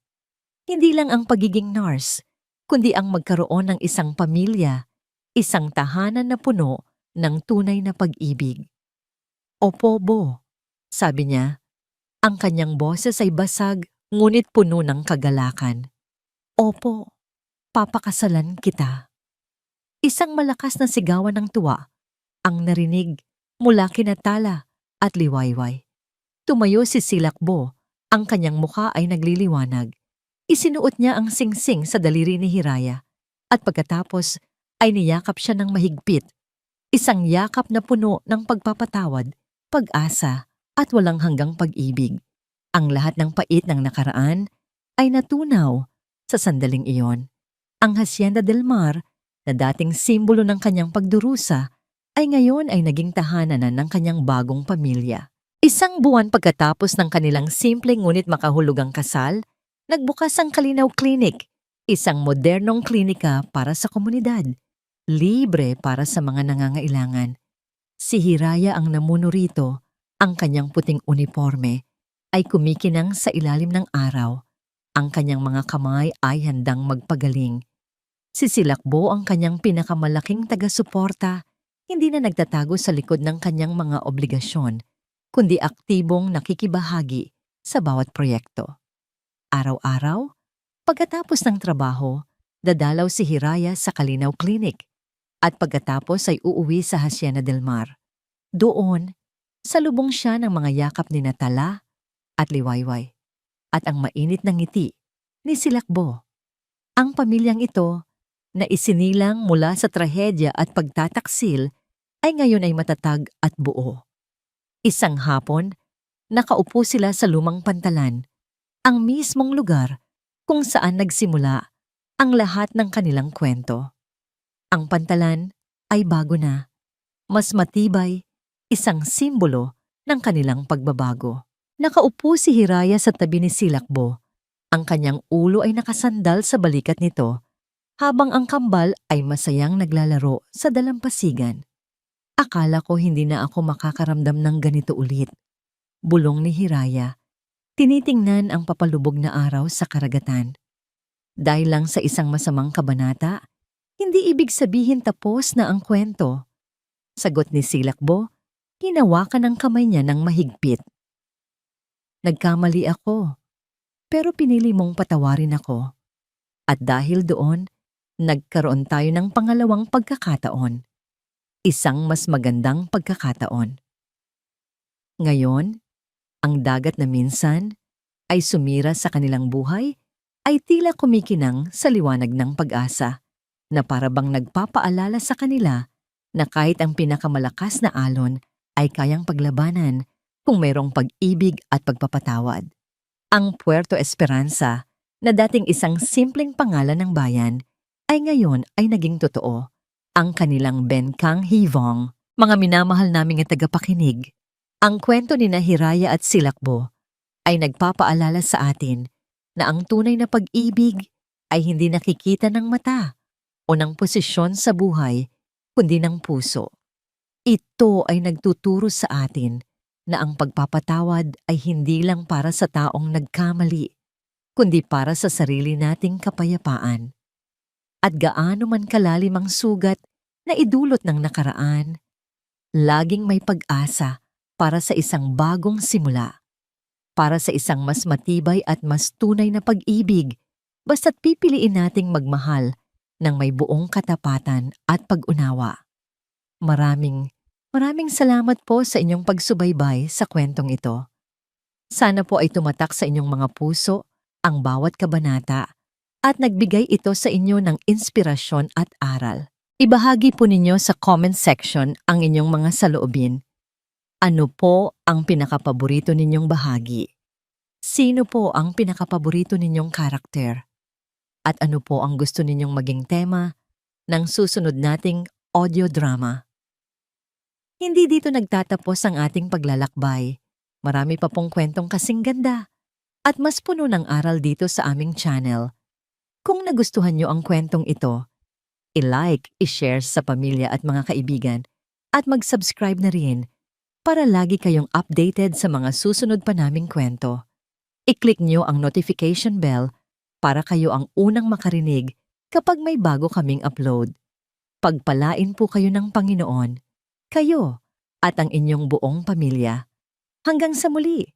Hindi lang ang pagiging nurse, kundi ang magkaroon ng isang pamilya, isang tahanan na puno ng tunay na pag-ibig. "Opo, Bo," sabi niya. Ang kanyang boses ay basag, ngunit puno ng kagalakan. "Opo, papakasalan kita." Isang malakas na sigawan ng tuwa ang narinig mula kina Tala at Liwayway. Tumayo si Silakbo, ang kanyang mukha ay nagliliwanag. Isinuot niya ang singsing sa daliri ni Hiraya at pagkatapos ay niyakap siya ng mahigpit. Isang yakap na puno ng pagpapatawad, pag-asa at walang hanggang pag-ibig. Ang lahat ng pait ng nakaraan ay natunaw sa sandaling iyon. Ang Hacienda del Mar na dating simbolo ng kanyang pagdurusa ay ngayon ay naging tahanan na ng kanyang bagong pamilya. Isang buwan pagkatapos ng kanilang simple ngunit makahulugang kasal, nagbukas ang Kalinaw Clinic, isang modernong klinika para sa komunidad, libre para sa mga nangangailangan. Si Hiraya ang namuno rito, ang kanyang puting uniforme ay kumikinang sa ilalim ng araw. Ang kanyang mga kamay ay handang magpagaling. Si Silakbo ang kanyang pinakamalaking taga-suporta, hindi na nagtatago sa likod ng kanyang mga obligasyon, kundi aktibong nakikibahagi sa bawat proyekto. Araw-araw, pagkatapos ng trabaho, dadalaw si Hiraya sa Kalinaw Clinic at pagkatapos ay uuwi sa Hacienda del Mar. Doon, salubong siya ng mga yakap ni Natala at Liwayway at ang mainit na ngiti ni Silakbo. Ang pamilyang ito, na isinilang mula sa trahedya at pagtataksil, ay ngayon ay matatag at buo. Isang hapon, nakaupo sila sa lumang pantalan, ang mismong lugar kung saan nagsimula ang lahat ng kanilang kwento. Ang pantalan ay bago na, mas matibay, isang simbolo ng kanilang pagbabago. Nakaupo si Hiraya sa tabi ni Silakbo. Ang kanyang ulo ay nakasandal sa balikat nito, habang ang kambal ay masayang naglalaro sa dalampasigan. Akala ko hindi na ako makakaramdam ng ganito ulit. Bulong ni Hiraya, tinitingnan ang papalubog na araw sa karagatan. Dahil lang sa isang masamang kabanata, hindi ibig sabihin tapos na ang kwento. Sagot ni Silakbo, hinawakan ang kamay niya ng mahigpit. Nagkamali ako, pero pinili mong patawarin ako. At dahil doon, nagkaroon tayo ng pangalawang pagkakataon. Isang mas magandang pagkakataon. Ngayon, ang dagat na minsan ay sumira sa kanilang buhay ay tila kumikinang sa liwanag ng pag-asa na parabang nagpapaalala sa kanila na kahit ang pinakamalakas na alon ay kayang paglabanan kung mayroong pag-ibig at pagpapatawad. Ang Puerto Esperanza, na dating isang simpleng pangalan ng bayan, ay ngayon ay naging totoo. Ang kanilang Benkang Hivong, mga minamahal naming tagapakinig, ang kwento ni Hiraya at Silakbo ay nagpapaalala sa atin na ang tunay na pag-ibig ay hindi nakikita ng mata o ng posisyon sa buhay, kundi ng puso. Ito ay nagtuturo sa atin na ang pagpapatawad ay hindi lang para sa taong nagkamali, kundi para sa sarili nating kapayapaan. At gaano man kalalim ang sugat na idulot ng nakaraan, laging may pag-asa para sa isang bagong simula, para sa isang mas matibay at mas tunay na pag-ibig, basta't pipiliin nating magmahal ng may buong katapatan at pag-unawa. Maraming salamat po sa inyong pagsubaybay sa kwentong ito. Sana po ay tumatak sa inyong mga puso ang bawat kabanata at nagbigay ito sa inyo ng inspirasyon at aral. Ibahagi po ninyo sa comment section ang inyong mga saloobin. Ano po ang pinakapaborito ninyong bahagi? Sino po ang pinakapaborito ninyong karakter? At ano po ang gusto ninyong maging tema ng susunod nating audio drama? Hindi dito nagtatapos ang ating paglalakbay. Marami pa pong kwentong kasing ganda at mas puno ng aral dito sa aming channel. Kung nagustuhan nyo ang kwentong ito, i-like, i-share sa pamilya at mga kaibigan at mag-subscribe na rin para lagi kayong updated sa mga susunod pa naming kwento. I-click nyo ang notification bell para kayo ang unang makarinig kapag may bago kaming upload. Pagpalain po kayo ng Panginoon, kayo at ang inyong buong pamilya. Hanggang sa muli!